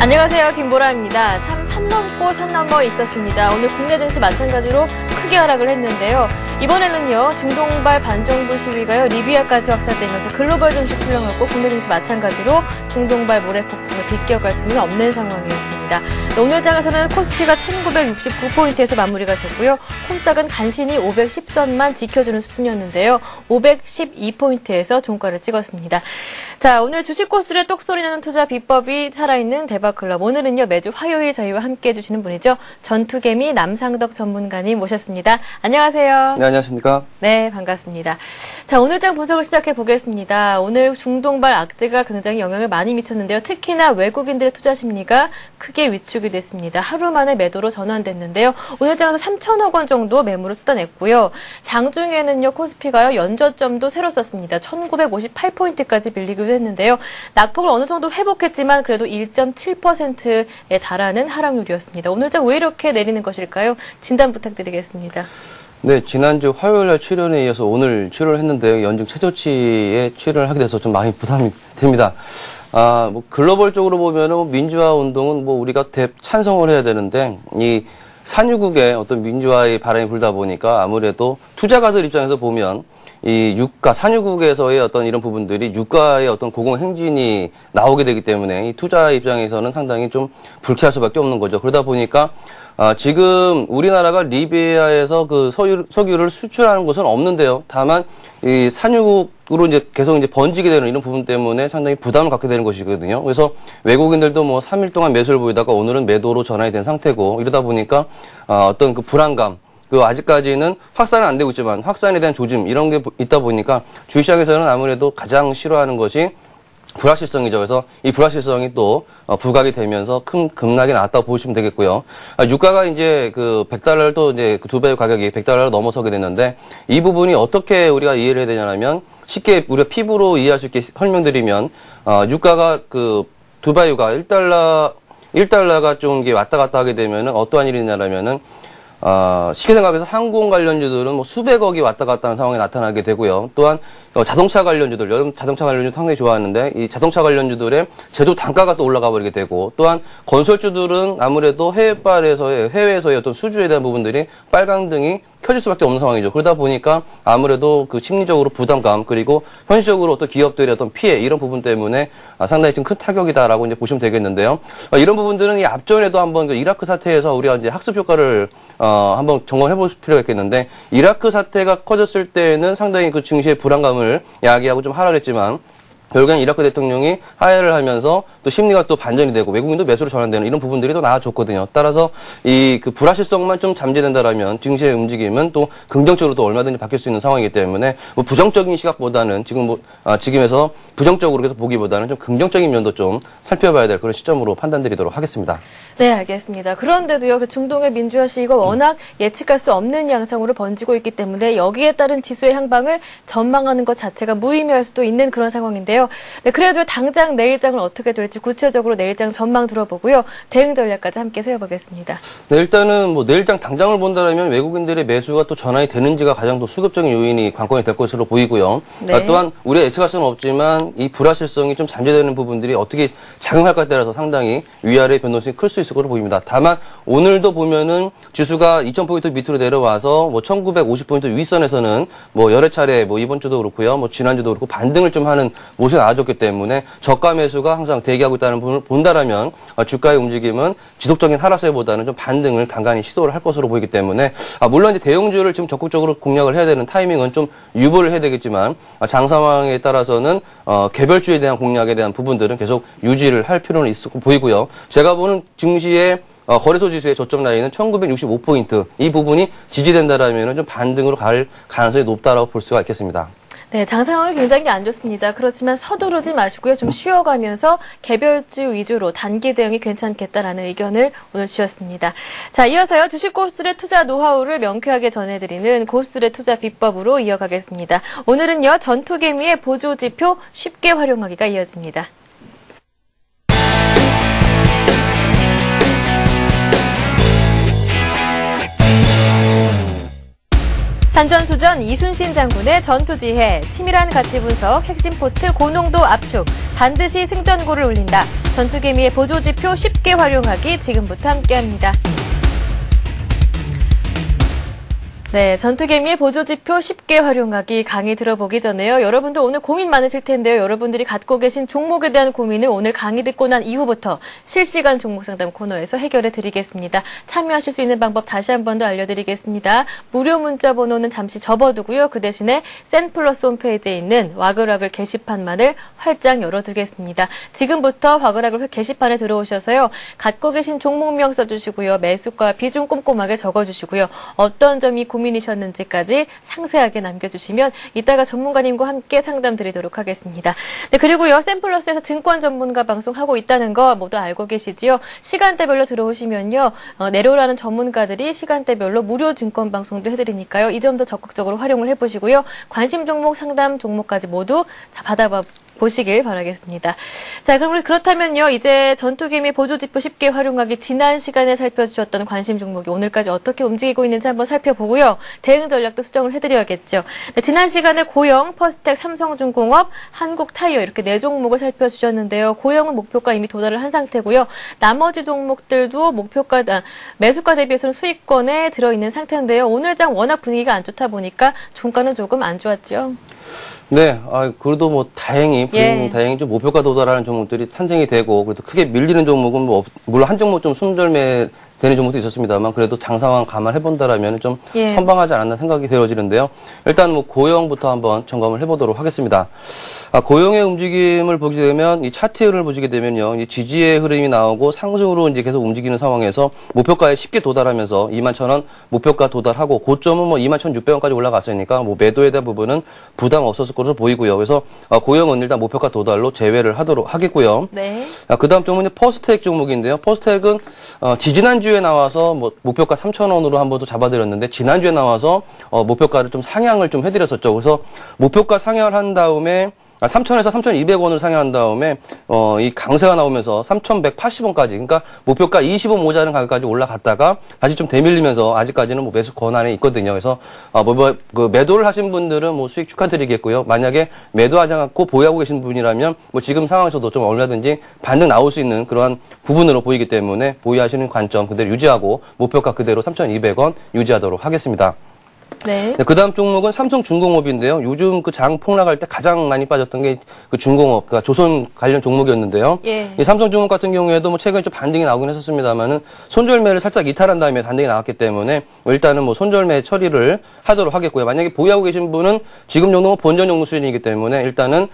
안녕하세요, 김보라입니다. 참 산 넘고 산 넘어 있었습니다. 오늘 국내 증시 마찬가지로 크게 하락을 했는데요. 이번에는요, 중동발 반정부 시위가요, 리비아까지 확산되면서 글로벌 증시 출렁였고 국내 증시 마찬가지로 중동발 모래폭풍을 비껴갈 수는 없는 상황이었습니다. 오늘 장에서는 코스피가 1969포인트에서 마무리가 됐고요. 코스닥은 간신히 510선만 지켜주는 수준이었는데요. 512포인트에서 종가를 찍었습니다. 자, 오늘 주식 코스를 똑소리 나는 투자 비법이 살아있는 대박클럽. 오늘은요, 매주 화요일 저희와 함께 해주시는 분이죠. 전투개미 남상덕 전문가님 모셨습니다. 안녕하세요. 네, 안녕하십니까? 네, 반갑습니다. 자, 오늘 장 분석을 시작해 보겠습니다. 오늘 중동발 악재가 굉장히 영향을 많이 미쳤는데요. 특히나 외국인들의 투자 심리가 크게 위축이 됐습니다. 하루 만에 매도로 전환됐는데요. 오늘 장에서 3천억 원 정도 매물을 쏟아냈고요. 장중에는요, 코스피가요, 연저점도 새로 썼습니다. 1958포인트까지 밀리기도 했는데요. 낙폭을 어느 정도 회복했지만 그래도 1.7%에 달하는 하락률이었습니다. 오늘 장 왜 이렇게 내리는 것일까요? 진단 부탁드리겠습니다. 네, 지난주 화요일날 출연에 이어서 오늘 출연을 했는데 연중 최저치에 출연을 하게 돼서 좀 많이 부담이 됩니다. 글로벌적으로 보면은 민주화 운동은 우리가 찬성을 해야 되는데, 이 산유국의 어떤 민주화의 바람이 불다 보니까 아무래도 투자가들 입장에서 보면 이 유가, 산유국에서의 어떤 이런 부분들이 유가의 어떤 고공행진이 나오게 되기 때문에 이 투자 입장에서는 상당히 좀 불쾌할 수밖에 없는 거죠. 그러다 보니까 지금 우리나라가 리비아에서 그 석유를 수출하는 곳은 없는데요. 다만 이 산유국으로 이제 계속 이제 번지게 되는 이런 부분 때문에 상당히 부담을 갖게 되는 것이거든요. 그래서 외국인들도 3일 동안 매수를 보이다가 오늘은 매도로 전환이 된 상태고, 이러다 보니까 어떤 그 불안감, 아직까지는 확산은 안 되고 있지만 확산에 대한 조짐, 이런 게 있다 보니까 주식시장에서는 아무래도 가장 싫어하는 것이 불확실성이죠. 그래서 이 불확실성이 또 부각이 되면서 큰 급락이 나왔다고 보시면 되겠고요. 유가가 이제 그 $100를 또 이제 그 두바이 가격이 $100를 넘어서게 됐는데, 이 부분이 어떻게 우리가 이해를 해야 되냐면, 쉽게 우리가 피부로 이해할 수 있게 설명드리면, 유가가 그 두바이가 $1가 좀 이게 왔다 갔다 하게 되면은 어떠한 일이 있냐면은, 쉽게 생각해서 항공 관련주들은 수백억이 왔다 갔다 하는 상황이 나타나게 되고요. 또한 자동차 관련주들, 여러분 자동차 관련주 상당히 좋아하는데, 이 자동차 관련주들의 제조 단가가 또 올라가 버리게 되고, 또한 건설주들은 아무래도 해외에서의 어떤 수주에 대한 부분들이 빨강등이 켜질 수밖에 없는 상황이죠. 그러다 보니까 아무래도 그 심리적으로 부담감, 그리고 현실적으로 어떤 기업들의 어떤 피해, 이런 부분 때문에 상당히 좀 큰 타격이다라고 이제 보시면 되겠는데요. 이런 부분들은 이 앞전에도 한번 그 이라크 사태에서 우리가 이제 학습 효과를 한번 점검해 볼 필요가 있겠는데, 이라크 사태가 커졌을 때는 상당히 그 증시의 불안감을 야기하고 좀 하락했지만, 결국엔 이라크 대통령이 하야를 하면서 또 심리가 또 반전이 되고 외국인도 매수로 전환되는 이런 부분들이 또 나아졌거든요. 따라서 이 그 불확실성만 좀 잠재된다라면 증시의 움직임은 또 긍정적으로 또 얼마든지 바뀔 수 있는 상황이기 때문에 부정적인 시각보다는 지금에서 부정적으로 계속 보기보다는 좀 긍정적인 면도 좀 살펴봐야 될 그런 시점으로 판단드리도록 하겠습니다. 네, 알겠습니다. 그런데도요, 그 중동의 민주화 시위가 워낙 예측할 수 없는 양상으로 번지고 있기 때문에 여기에 따른 지수의 향방을 전망하는 것 자체가 무의미할 수도 있는 그런 상황인데요. 네, 그래도 당장 내일장은 어떻게 될지 구체적으로 내일장 전망 들어보고요. 대응 전략까지 함께 세워보겠습니다. 네, 일단은 내일장 당장을 본다면 외국인들의 매수가 또 전환이 되는지가 가장 또 수급적인 요인이 관건이 될 것으로 보이고요. 네. 또한 우리가 예측할 수는 없지만 이 불확실성이 좀 잠재되는 부분들이 어떻게 작용할까에 따라서 상당히 위아래 변동성이 클 수 있을 것으로 보입니다. 다만 오늘도 보면은 지수가 2000포인트 밑으로 내려와서 1950포인트 윗선에서는 여러 차례 이번 주도 그렇고요. 지난주도 그렇고 반등을 좀 하는 모습이 나아졌기 때문에 저가 매수가 항상 대기하고 있다는 부분을 본다라면 주가의 움직임은 지속적인 하락세보다는 좀 반등을 간간히 시도를 할 것으로 보이기 때문에 물론 이제 대형주를 지금 적극적으로 공략을 해야 되는 타이밍은 좀 유보를 해야 되겠지만 장 상황에 따라서는 개별주에 대한 공략에 대한 부분들은 계속 유지를 할 필요는 있을 보이고요. 제가 보는 증시의 거래소 지수의 저점 라인은 1965포인트, 이 부분이 지지된다라면 좀 반등으로 갈 가능성이 높다라고 볼 수가 있겠습니다. 네, 장 상황이 굉장히 안 좋습니다. 그렇지만 서두르지 마시고요. 좀 쉬어가면서 개별주 위주로 단기 대응이 괜찮겠다라는 의견을 오늘 주셨습니다. 자, 이어서요. 주식 고수들의 투자 노하우를 명쾌하게 전해드리는 고수들의 투자 비법으로 이어가겠습니다. 오늘은요. 전투개미의 보조지표 쉽게 활용하기가 이어집니다. 산전수전 이순신 장군의 전투지혜, 치밀한 가치 분석, 핵심 포트 고농도 압축, 반드시 승전고를 울린다. 전투개미의 보조지표 쉽게 활용하기 지금부터 함께합니다. 네, 전투개미의 보조지표 쉽게 활용하기 강의 들어보기 전에요. 여러분들 오늘 고민 많으실 텐데요. 여러분들이 갖고 계신 종목에 대한 고민을 오늘 강의 듣고 난 이후부터 실시간 종목 상담 코너에서 해결해 드리겠습니다. 참여하실 수 있는 방법 다시 한 번 더 알려드리겠습니다. 무료 문자 번호는 잠시 접어두고요. 그 대신에 센플러스 홈페이지에 있는 와글와글 게시판만을 활짝 열어두겠습니다. 지금부터 와글와글 게시판에 들어오셔서요. 갖고 계신 종목명 써주시고요. 매수가 비중 꼼꼼하게 적어주시고요. 어떤 점이 고민이셨는지까지 상세하게 남겨주시면 이따가 전문가님과 함께 상담 드리도록 하겠습니다. 네, 그리고요, 샘플러스에서 증권 전문가 방송하고 있다는 거 모두 알고 계시지요? 시간대별로 들어오시면요, 내려오라는 전문가들이 시간대별로 무료 증권 방송도 해드리니까요. 이 점도 적극적으로 활용을 해보시고요. 관심 종목, 상담 종목까지 모두 다 보시길 바라겠습니다. 자, 그럼 그렇다면요, 이제 전투개미 보조지표 쉽게 활용하기 지난 시간에 살펴주셨던 관심 종목이 오늘까지 어떻게 움직이고 있는지 한번 살펴보고요. 대응 전략도 수정을 해드려야겠죠. 네, 지난 시간에 고영, 퍼스텍, 삼성중공업, 한국타이어 이렇게 4종목을 살펴주셨는데요. 고영은 목표가 이미 도달을 한 상태고요. 나머지 종목들도 매수가 대비해서는 수익권에 들어있는 상태인데요. 오늘 장 워낙 분위기가 안 좋다 보니까 종가는 조금 안 좋았죠. 네, 그래도 뭐 다행히 좀 목표가 도달하는 종목들이 탄생이 되고, 그래도 크게 밀리는 종목은 뭐 물론 한 종목 좀 손절매 되는 종목도 있었습니다만, 그래도 장 상황 감안해본다라면 좀 선방하지 않았나 생각이 되어지는데요. 일단 뭐 고영부터 한번 점검을 해보도록 하겠습니다. 고영의 움직임을 보게 되면 이 차트를 보시게 되면요, 이 지지의 흐름이 나오고 상승으로 이제 계속 움직이는 상황에서 목표가에 쉽게 도달하면서 21,000원 목표가 도달하고 고점은 뭐 21,600원까지 올라갔으니까 뭐 매도에 대한 부분은 부담 없었을 것으로 보이고요. 그래서 고영은 일단 목표가 도달로 제외를 하도록 하겠고요. 네. 그다음 종목은 퍼스텍 종목인데요. 퍼스텍은 지지난주에 나와서 뭐 목표가 3,000원으로 한 번 더 잡아드렸는데 지난주에 나와서 목표가를 좀 상향을 좀 해드렸었죠. 그래서 목표가 상향을 한 다음에 3,000원에서 3,200원을 상향한 다음에 이 강세가 나오면서 3,180원까지, 그러니까 목표가 20원 모자른 가격까지 올라갔다가 다시 좀 되밀리면서 아직까지는 뭐 매수 권한에 있거든요. 그래서 그 매도를 하신 분들은 뭐 수익 축하드리겠고요. 만약에 매도하지 않고 보유하고 계신 분이라면 뭐 지금 상황에서도 좀 얼마든지 반등 나올 수 있는 그러한 부분으로 보이기 때문에 보유하시는 관점 그대로 유지하고 목표가 그대로 3,200원 유지하도록 하겠습니다. 네. 그 다음 종목은 삼성중공업인데요. 요즘 그 장 폭락할 때 가장 많이 빠졌던 게 그 중공업, 그러니까 조선 관련 종목이었는데요. 이 삼성중공업 같은 경우에도 뭐 최근에 좀 반등이 나오긴 했었습니다만은 손절매를 살짝 이탈한 다음에 반등이 나왔기 때문에 일단은 뭐 손절매 처리를 하도록 하겠고요. 만약에 보유하고 계신 분은 지금 정도는 본전 정도 수준이기 때문에 일단은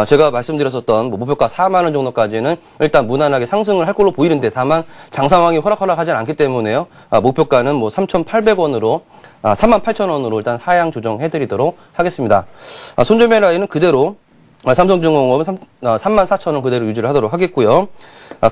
제가 말씀드렸었던 뭐 목표가 4만 원 정도까지는 일단 무난하게 상승을 할 걸로 보이는데 다만 장 상황이 호락호락하지 않기 때문에요. 목표가는 뭐 3,800원으로 38,000원으로 일단 하향 조정해드리도록 하겠습니다. 손절매 라인은 그대로 삼성중공업은 34,000원 그대로 유지를 하도록 하겠고요.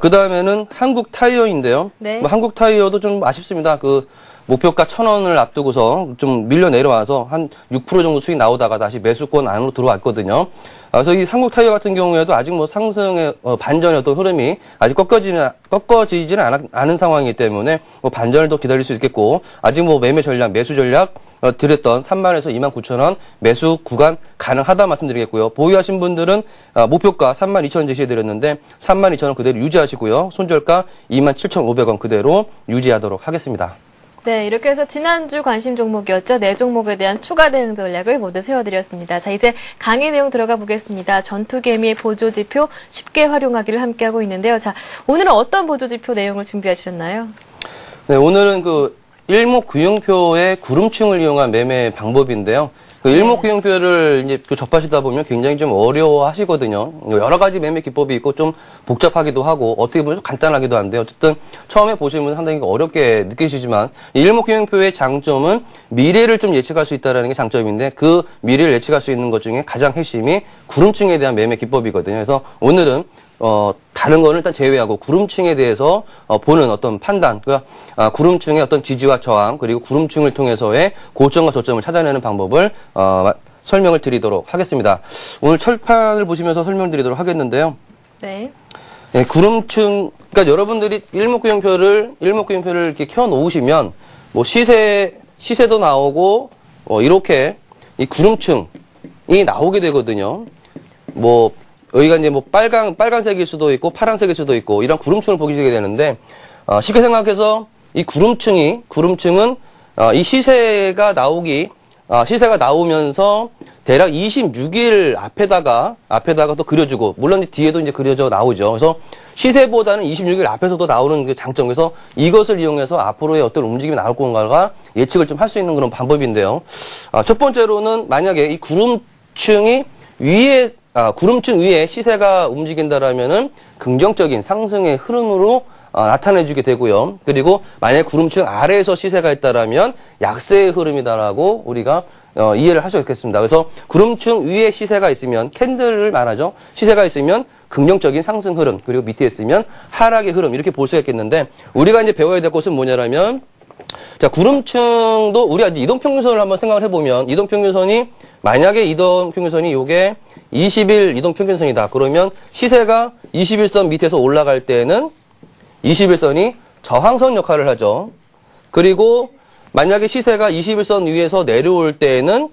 그 다음에는 한국타이어인데요. 네. 뭐 한국타이어도 좀 아쉽습니다. 그 목표가 1,000원을 앞두고서 좀 밀려 내려와서 한 6% 정도 수익 나오다가 다시 매수권 안으로 들어왔거든요. 그래서 이 한국타이어 같은 경우에도 아직 뭐 상승의 반전의 어떤 흐름이 아직 꺾어지지는 않은 상황이기 때문에 뭐 반전을 더 기다릴 수 있겠고, 아직 뭐 매매 전략, 매수 전략 드렸던 30,000원에서 29,000원 매수 구간 가능하다 말씀드리겠고요. 보유하신 분들은 목표가 32,000원 제시해드렸는데 32,000원 그대로 유지하시고요. 손절가 27,500원 그대로 유지하도록 하겠습니다. 네, 이렇게 해서 지난주 관심 종목이었죠. 4종목에 대한 추가 대응 전략을 모두 세워드렸습니다. 자, 이제 강의 내용 들어가 보겠습니다. 전투개미의 보조지표 쉽게 활용하기를 함께하고 있는데요. 자, 오늘은 어떤 보조지표 내용을 준비하셨나요? 네, 오늘은 그 일목균형표의 구름층을 이용한 매매 방법인데요. 그 일목균형표를 이제 접하시다 보면 굉장히 좀 어려워 하시거든요. 여러 가지 매매 기법이 있고 좀 복잡하기도 하고 어떻게 보면 간단하기도 한데 어쨌든 처음에 보시면 상당히 어렵게 느끼시지만 일목균형표의 장점은 미래를 좀 예측할 수 있다는 게 장점인데 그 미래를 예측할 수 있는 것 중에 가장 핵심이 구름층에 대한 매매 기법이거든요. 그래서 오늘은 다른 거는 일단 제외하고 구름층에 대해서 보는 어떤 판단, 그러니까 구름층의 어떤 지지와 저항, 그리고 구름층을 통해서의 고점과 저점을 찾아내는 방법을 설명을 드리도록 하겠습니다. 오늘 철판을 보시면서 설명드리도록 하겠는데요. 네. 네, 구름층, 그러니까 여러분들이 일목균형표를 이렇게 켜 놓으시면 뭐 시세도 나오고 이렇게 이 구름층이 나오게 되거든요. 뭐 여기가 이제 뭐 빨간색일 수도 있고 파란색일 수도 있고 이런 구름층을 보게 되는데 쉽게 생각해서 이 구름층은 이 시세가 나오면서 대략 26일 앞에다가 또 그려주고, 물론 뒤에도 이제 그려져 나오죠. 그래서 시세보다는 26일 앞에서도 나오는 그 장점. 그래서 이것을 이용해서 앞으로의 어떤 움직임이 나올 건가가 예측을 좀 할 수 있는 그런 방법인데요. 첫 번째로는 만약에 이 구름층 위에 시세가 움직인다라면은 긍정적인 상승의 흐름으로 나타내주게 되고요. 그리고 만약에 구름층 아래에서 시세가 있다라면 약세의 흐름이다라고 우리가 이해를 할 수 있겠습니다. 그래서 구름층 위에 시세가 있으면 캔들을 말하죠. 시세가 있으면 긍정적인 상승 흐름, 그리고 밑에 있으면 하락의 흐름, 이렇게 볼 수가 있겠는데, 우리가 이제 배워야 될 것은 뭐냐라면, 자, 구름층도 우리가 이제 이동평균선을 한번 생각을 해보면, 이동평균선이 만약에 이동평균선이 요게 20일 이동평균선이다. 그러면 시세가 21선 밑에서 올라갈 때는 21선이 저항선 역할을 하죠. 그리고 만약에 시세가 21선 위에서 내려올 때에는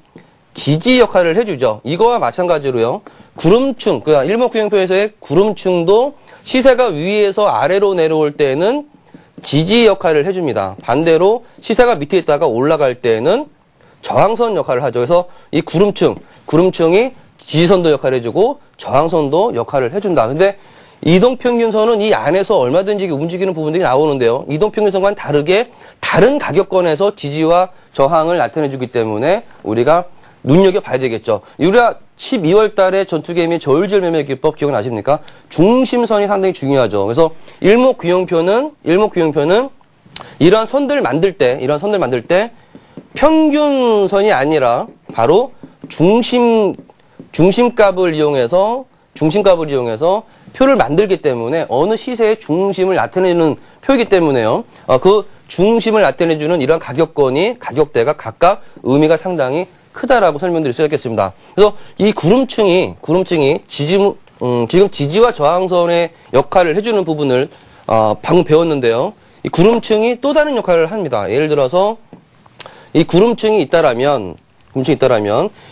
지지 역할을 해주죠. 이거와 마찬가지로요. 구름층, 그러니까 일목균형표에서의 구름층도 시세가 위에서 아래로 내려올 때는 지지 역할을 해줍니다. 반대로 시세가 밑에 있다가 올라갈 때는 저항선 역할을 하죠. 그래서 이 구름층이 지지선도 역할을 해주고 저항선도 역할을 해준다. 근데 이동평균선은 이 안에서 얼마든지 움직이는 부분들이 나오는데요. 이동평균선과는 다르게 다른 가격권에서 지지와 저항을 나타내주기 때문에 우리가 눈여겨봐야 되겠죠. 우리가 12월 달에 전투개미 저울질 매매 기법 기억나십니까? 중심선이 상당히 중요하죠. 그래서 일목균형표는 이러한 선들 만들 때 평균선이 아니라 바로 중심값을 이용해서 표를 만들기 때문에 어느 시세의 중심을 나타내는 표이기 때문에요. 그 중심을 나타내주는 이러한 가격대가 각각 의미가 상당히 크다라고 설명드릴 수 있겠습니다. 그래서 이 구름층이 지금 지지와 저항선의 역할을 해주는 부분을 방금 배웠는데요. 이 구름층이 또 다른 역할을 합니다. 예를 들어서 이 구름층이 있다라면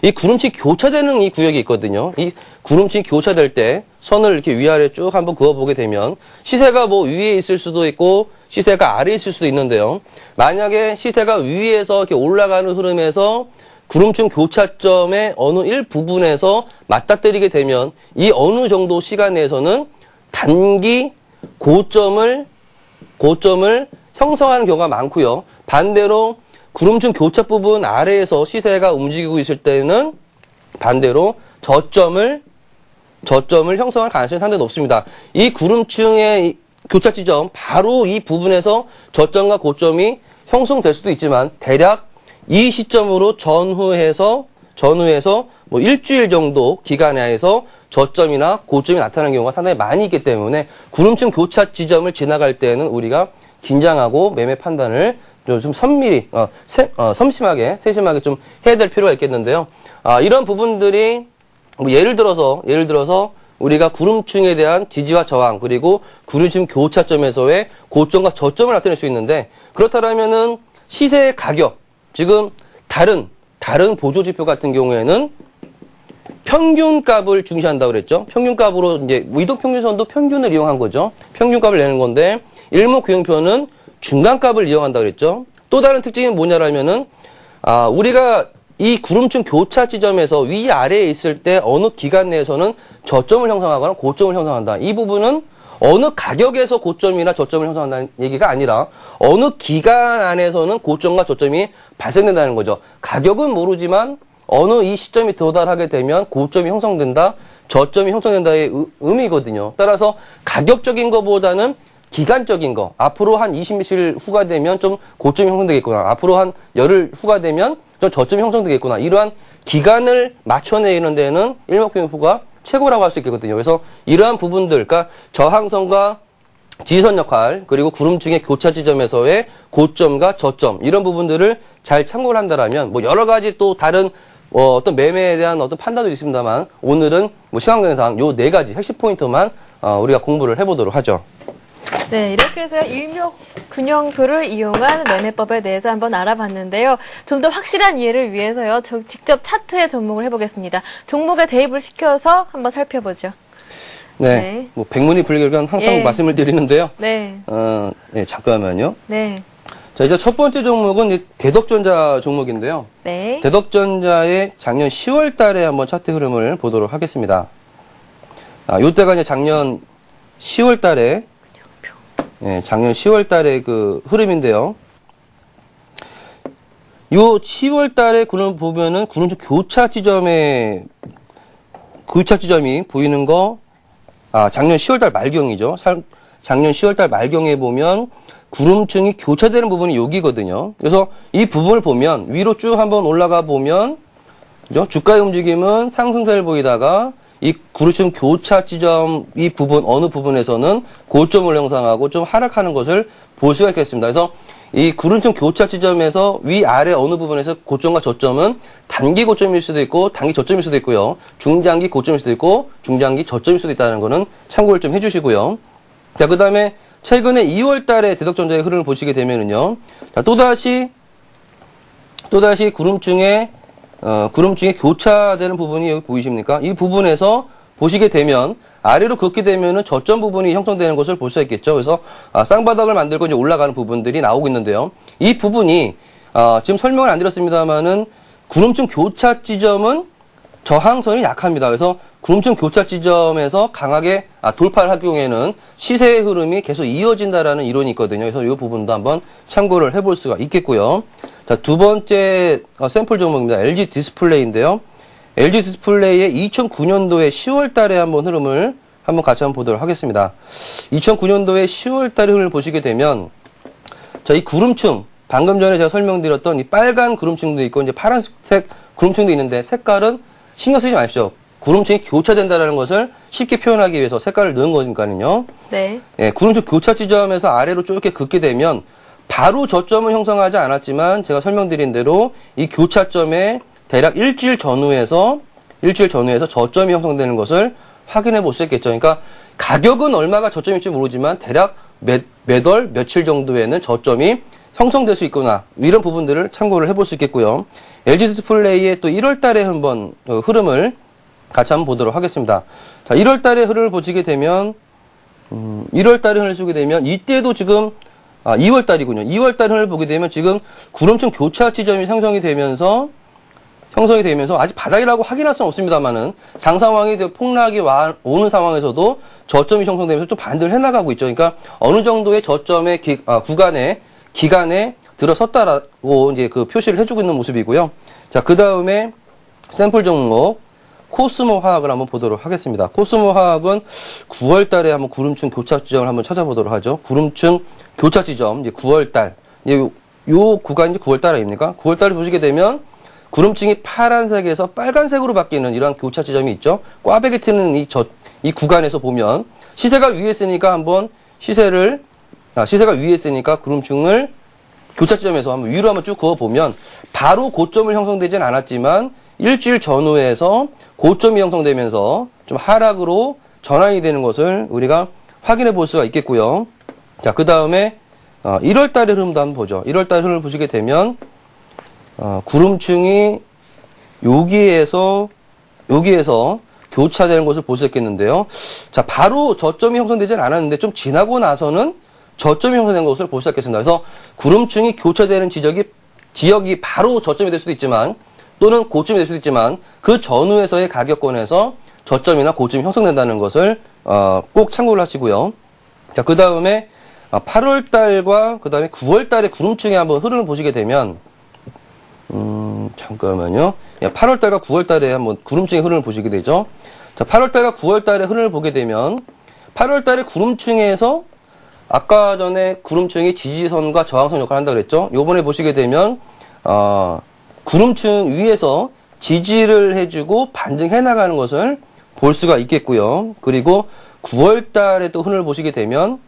이 구름층이 교차되는 이 구역이 있거든요. 이 구름층이 교차될 때 선을 이렇게 위아래 쭉 한번 그어보게 되면 시세가 뭐 위에 있을 수도 있고 시세가 아래에 있을 수도 있는데요. 만약에 시세가 위에서 이렇게 올라가는 흐름에서 구름층 교차점의 어느 일부분에서 맞닥뜨리게 되면 이 어느 정도 시간 내에서는 단기 고점을 형성하는 경우가 많고요. 반대로 구름층 교차 부분 아래에서 시세가 움직이고 있을 때는 반대로 저점을 형성할 가능성이 상당히 높습니다. 이 구름층의 교차 지점 바로 이 부분에서 저점과 고점이 형성될 수도 있지만 대략 이 시점으로 전후해서 뭐 일주일 정도 기간 내에서 저점이나 고점이 나타나는 경우가 상당히 많이 있기 때문에 구름층 교차 지점을 지나갈 때는 우리가 긴장하고 매매 판단을 좀 섬밀히, 섬심하게, 세심하게 좀 해야 될 필요가 있겠는데요. 이런 부분들이, 뭐 예를 들어서, 우리가 구름층에 대한 지지와 저항, 그리고 구름층 교차점에서의 고점과 저점을 나타낼 수 있는데, 그렇다면은 시세의 가격, 지금 다른 보조지표 같은 경우에는 평균값을 중시한다고 그랬죠. 평균값으로 이제, 이동평균선도 평균을 이용한 거죠. 평균값을 내는 건데, 일목균형표는 중간값을 이용한다고 그랬죠. 또 다른 특징이 뭐냐라면은, 우리가 이 구름층 교차 지점에서 위아래에 있을 때 어느 기간 내에서는 저점을 형성하거나 고점을 형성한다. 이 부분은 어느 가격에서 고점이나 저점을 형성한다는 얘기가 아니라 어느 기간 안에서는 고점과 저점이 발생된다는 거죠. 가격은 모르지만 어느 이 시점이 도달하게 되면 고점이 형성된다, 저점이 형성된다의 의미거든요. 따라서 가격적인 것보다는 기간적인 거, 앞으로 한 20며칠 후가 되면 좀 고점이 형성되겠구나, 앞으로 한 열흘 후가 되면 좀 저점이 형성되겠구나, 이러한 기간을 맞춰내는 데는 일목균형표가 최고라고 할 수 있겠거든요. 그래서 이러한 부분들, 그러니까 저항선과 지지선 역할, 그리고 구름층의 교차 지점에서의 고점과 저점, 이런 부분들을 잘 참고를 한다라면, 뭐 여러 가지 또 다른 어떤 매매에 대한 어떤 판단도 있습니다만, 오늘은 뭐 시간 관계상 요 4가지 핵심 포인트만 우리가 공부를 해보도록 하죠. 네, 이렇게 해서 일목균형표를 이용한 매매법에 대해서 한번 알아봤는데요. 좀 더 확실한 이해를 위해서요, 직접 차트에 접목을 해보겠습니다. 종목에 대입을 시켜서 한번 살펴보죠. 네. 뭐 백문이 불여일견 항상 예. 말씀을 드리는데요. 네. 네, 잠깐만요. 네. 자, 이제 첫 번째 종목은 이 대덕전자 종목인데요. 네. 대덕전자의 작년 10월 달에 한번 차트 흐름을 보도록 하겠습니다. 요때가 이제 작년 10월 달에, 예, 작년 10월 달에 그 흐름인데요. 요 10월 달에 구름 보면은 구름축 교차 지점이 보이는 거, 작년 10월 달 말경이죠. 작년 10월 달 말경에 보면 구름층이 교차되는 부분이 여기거든요. 그래서 이 부분을 보면 위로 쭉 한번 올라가 보면, 그죠? 주가의 움직임은 상승세를 보이다가 이 구름층 교차 지점 이 부분, 어느 부분에서는 고점을 형성하고 좀 하락하는 것을 볼 수가 있겠습니다. 그래서 이 구름층 교차 지점에서 위아래 어느 부분에서 고점과 저점은 단기 고점일 수도 있고 단기 저점일 수도 있고요. 중장기 고점일 수도 있고 중장기 저점일 수도 있다는 거는 참고를 좀 해주시고요. 자, 그 다음에 최근에 2월 달에 대덕전자의 흐름을 보시게 되면은요. 자, 또다시 구름층에 교차되는 부분이 여기 보이십니까? 이 부분에서 보시게 되면 아래로 긋게 되면은 저점 부분이 형성되는 것을 볼 수 있겠죠. 그래서 쌍바닥을 만들고 이제 올라가는 부분들이 나오고 있는데요. 이 부분이 지금 설명을 안 드렸습니다만은 구름층 교차 지점은 저항선이 약합니다. 그래서 구름층 교차 지점에서 강하게 돌파를 할 경우에는 시세의 흐름이 계속 이어진다라는 이론이 있거든요. 그래서 이 부분도 한번 참고를 해볼 수가 있겠고요. 자, 두 번째 샘플 종목입니다. LG 디스플레이인데요. LG 디스플레이의 2009년도에 10월 달에 한번 흐름을 한번 같이 한번 보도록 하겠습니다. 2009년도에 10월 달의 흐름을 보시게 되면, 자, 이 구름층, 방금 전에 제가 설명드렸던 이 빨간 구름층도 있고, 이제 파란색 구름층도 있는데, 색깔은 신경 쓰지 마십시오. 구름층이 교차된다는 것을 쉽게 표현하기 위해서 색깔을 넣은 거니까요. 네. 예, 구름층 교차 지점에서 아래로 쭉 이렇게 긋게 되면, 바로 저점은 형성하지 않았지만, 제가 설명드린 대로 이 교차점에 대략 일주일 전후에서 저점이 형성되는 것을 확인해 볼 수 있겠죠. 그러니까 가격은 얼마가 저점일지 모르지만 대략 몇 월, 며칠 정도에는 저점이 형성될 수 있구나. 이런 부분들을 참고를 해볼 수 있겠고요. LG 디스플레이의 또 1월 달에 한번 흐름을 같이 한번 보도록 하겠습니다. 자, 1월 달의 흐름을 보시게 되면, 1월 달의 흐름을 보게 되면, 이때도 지금 2월 달이군요. 2월 달 흐름을 보게 되면 지금 구름층 교차 지점이 형성이 되면서 아직 바닥이라고 확인할 수는 없습니다만은 장 상황이 폭락이 오는 상황에서도 저점이 형성되면서 좀 반등을 해나가고 있죠. 그러니까 어느 정도의 저점의 기간에 들어섰다라고 이제 그 표시를 해주고 있는 모습이고요. 자, 그 다음에 샘플 종목 코스모 화학을 한번 보도록 하겠습니다. 코스모 화학은 9월 달에 한번 구름층 교차 지점을 한번 찾아보도록 하죠. 구름층 교차 지점, 이제 9월 달. 요 구간이 9월 달 아닙니까? 9월 달을 보시게 되면 구름층이 파란색에서 빨간색으로 바뀌는 이러한 교차 지점이 있죠. 꽈배기 트는 이 구간에서 보면 시세가 위에 있으니까 한번 시세가 위에 있으니까 구름층을 교차 지점에서 한번 위로 한번 쭉 그어보면 바로 고점을 형성되진 않았지만 일주일 전후에서 고점이 형성되면서 좀 하락으로 전환이 되는 것을 우리가 확인해 볼 수가 있겠고요. 자, 그 다음에 1월 달의 흐름도 한번 보죠. 1월 달 흐름을 보시게 되면 구름층이 여기에서 교차되는 것을 볼 수 있겠는데요. 자, 바로 저점이 형성되진 않았는데 좀 지나고 나서는 저점이 형성된 것을 볼 수 있겠습니다. 그래서 구름층이 교차되는 지역이 바로 저점이 될 수도 있지만 또는 고점이 될 수도 있지만 그 전후에서의 가격권에서 저점이나 고점이 형성된다는 것을 꼭 참고를 하시고요. 자, 그 다음에 8월 달과 그 다음에 9월 달의 구름층의 한번 흐름을 보시게 되면 잠깐만요. 8월 달과 9월 달에 한번 구름층의 흐름을 보시게 되죠. 자, 8월 달과 9월 달의 흐름을 보게 되면 8월 달에 구름층에서 아까 전에 구름층이 지지선과 저항선 역할을 한다고 그랬죠. 요번에 보시게 되면 구름층 위에서 지지를 해주고 반등해 나가는 것을 볼 수가 있겠고요. 그리고 9월 달에 또 흐름을 보시게 되면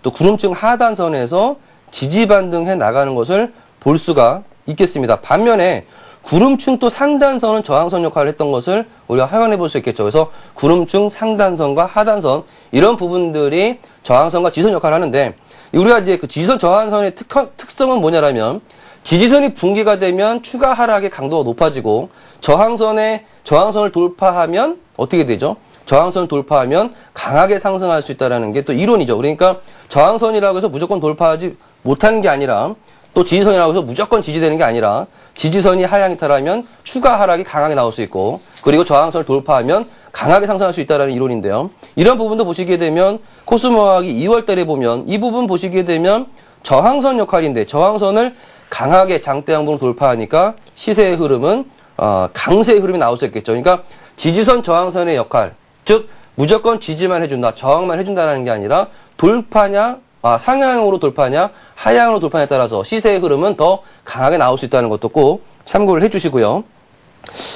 또 구름층 하단선에서 지지 반등해 나가는 것을 볼 수가 있겠습니다. 반면에 구름층 또 상단선은 저항선 역할을 했던 것을 우리가 확인해 볼 수 있겠죠. 그래서 구름층 상단선과 하단선 이런 부분들이 저항선과 지지선 역할을 하는데 우리가 이제 그 지지선 저항선의 특성은 뭐냐라면 지지선이 붕괴가 되면 추가 하락의 강도가 높아지고 저항선을 돌파하면 어떻게 되죠? 저항선을 돌파하면 강하게 상승할 수 있다는 게 또 이론이죠. 그러니까 저항선이라고 해서 무조건 돌파하지 못하는 게 아니라 또 지지선이라고 해서 무조건 지지되는 게 아니라 지지선이 하향 이탈하면 추가 하락이 강하게 나올 수 있고 그리고 저항선을 돌파하면 강하게 상승할 수 있다는 이론인데요. 이런 부분도 보시게 되면 코스모학이 2월 달에 보면 이 부분 보시게 되면 저항선 역할인데 저항선을 강하게 장대양봉 돌파하니까 시세의 흐름은 강세의 흐름이 나올 수 있겠죠. 그러니까 지지선 저항선의 역할, 즉 무조건 지지만 해준다, 저항만 해준다는 게 아니라 돌파냐, 상향으로 돌파냐, 하향으로 돌파냐에 따라서 시세의 흐름은 더 강하게 나올 수 있다는 것도 꼭 참고를 해주시고요.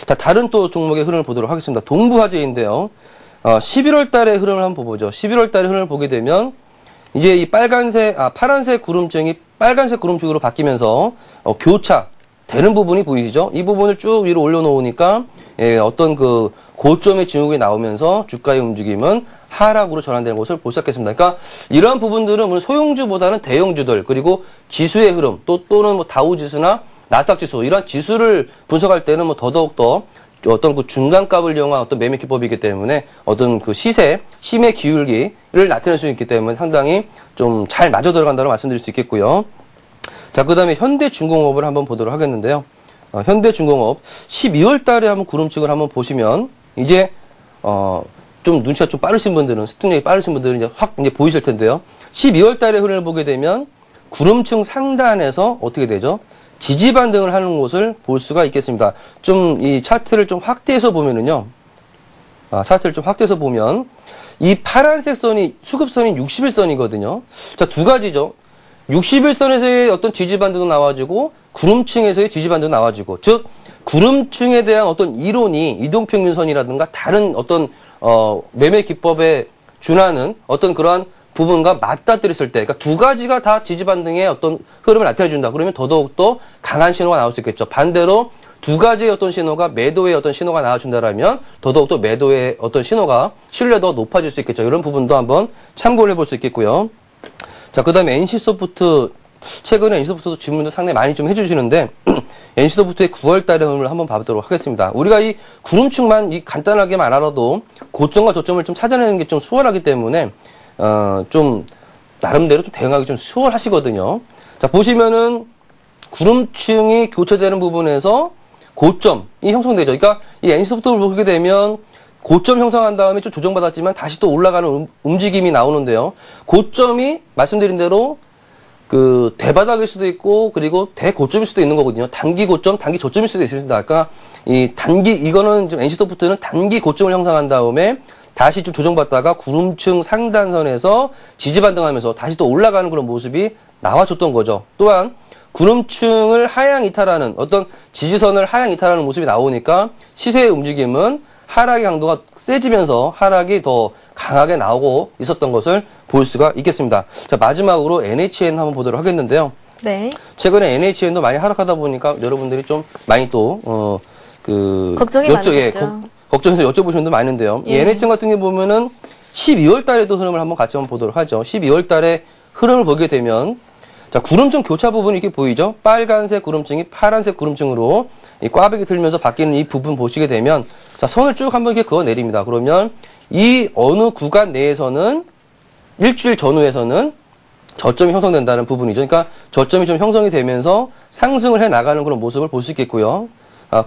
자, 다른 또 종목의 흐름을 보도록 하겠습니다. 동부화재인데요. 11월 달의 흐름을 한번 보죠. 11월 달의 흐름을 보게 되면 이제 이 파란색 구름증이 빨간색 구름축으로 바뀌면서 교차 되는 부분이 보이시죠? 이 부분을 쭉 위로 올려놓으니까 어떤 그 고점의 징후가 나오면서 주가의 움직임은 하락으로 전환되는 것을 볼 수 있겠습니다. 그러니까 이러한 부분들은 소형주보다는 대형주들 그리고 지수의 흐름 또는 뭐 다우지수나 나스닥 지수 이런 지수를 분석할 때는 뭐 더더욱 어떤 그 중간값을 이용한 어떤 매매 기법이기 때문에 어떤 그 심의 기울기를 나타낼 수 있기 때문에 상당히 좀 잘 맞아 들어간다고 말씀드릴 수 있겠고요. 자, 그 다음에 현대중공업을 한번 보도록 하겠는데요. 현대중공업 12월 달에 한번 구름축을 한번 보시면 이제 좀 눈치가 좀 빠르신 분들은 습득력이 빠르신 분들은 이제 확 이제 보이실 텐데요. 12월 달의 흐름을 보게 되면 구름층 상단에서 어떻게 되죠? 지지 반등을 하는 것을 볼 수가 있겠습니다. 좀 이 차트를 좀 확대해서 보면은요. 차트를 좀 확대해서 보면 이 파란색 선이 수급선이 60일선이거든요. 자, 두 가지죠. 60일선에서의 어떤 지지 반등도 나와지고 구름층에서의 지지 반등도 나와지고 즉 구름층에 대한 어떤 이론이 이동평균선이라든가 다른 어떤 매매 기법에 준하는 어떤 그러한 부분과 맞닥뜨렸을 때, 그러니까 두 가지가 다 지지 반등의 어떤 흐름을 나타내준다. 그러면 더더욱더 강한 신호가 나올 수 있겠죠. 반대로 두 가지의 어떤 신호가 매도의 어떤 신호가 나와준다라면 더더욱더 매도의 어떤 신호가 신뢰도가 높아질 수 있겠죠. 이런 부분도 한번 참고를 해볼 수 있겠고요. 자, 그 다음에 NC소프트, 최근에 NC소프트도 질문도 상당히 많이 좀 해주시는데, NC소프트의 9월 달의 흐름을 한번 봐보도록 하겠습니다. 우리가 이 구름축만 간단하게만 알아도 고점과 저점을 좀 찾아내는 게 좀 수월하기 때문에, 좀, 나름대로 좀 대응하기 좀 수월하시거든요. 자, 보시면은, 구름층이 교체되는 부분에서 고점이 형성되죠. 그러니까 이 NC소프트를 보게 되면, 고점 형성한 다음에 좀 조정받았지만 다시 또 올라가는 움직임이 나오는데요. 고점이 말씀드린 대로 그 대바닥일 수도 있고 그리고 대고점일 수도 있는 거거든요. 단기 고점, 단기 저점일 수도 있습니다. 그러니까 이거는 좀 NC소프트는 단기 고점을 형성한 다음에 다시 좀 조정받다가 구름층 상단선에서 지지 반등하면서 다시 또 올라가는 그런 모습이 나와줬던 거죠. 또한 구름층을 하향 이탈하는 어떤 지지선을 하향 이탈하는 모습이 나오니까 시세의 움직임은 하락의 강도가 세지면서 하락이 더 강하게 나오고 있었던 것을 볼 수가 있겠습니다. 자, 마지막으로 NHN 한번 보도록 하겠는데요. 네. 최근에 NHN도 많이 하락하다 보니까 여러분들이 좀 많이 또, 걱정이 많으셨죠. 걱정해서 여쭤보시는 분도 많은데요. 이 NHN 같은 경우 보면은 12월 달에도 흐름을 한번 같이 한번 보도록 하죠. 12월 달에 흐름을 보게 되면 자, 구름층 교차 부분이 이렇게 보이죠? 빨간색 구름층이 파란색 구름층으로 이 꽈배기 들면서 바뀌는 이 부분 보시게 되면 자, 선을 쭉 한번 이렇게 그어 내립니다. 그러면 이 어느 구간 내에서는 일주일 전후에서는 저점이 형성된다는 부분이죠. 그러니까 저점이 좀 형성이 되면서 상승을 해 나가는 그런 모습을 볼 수 있겠고요.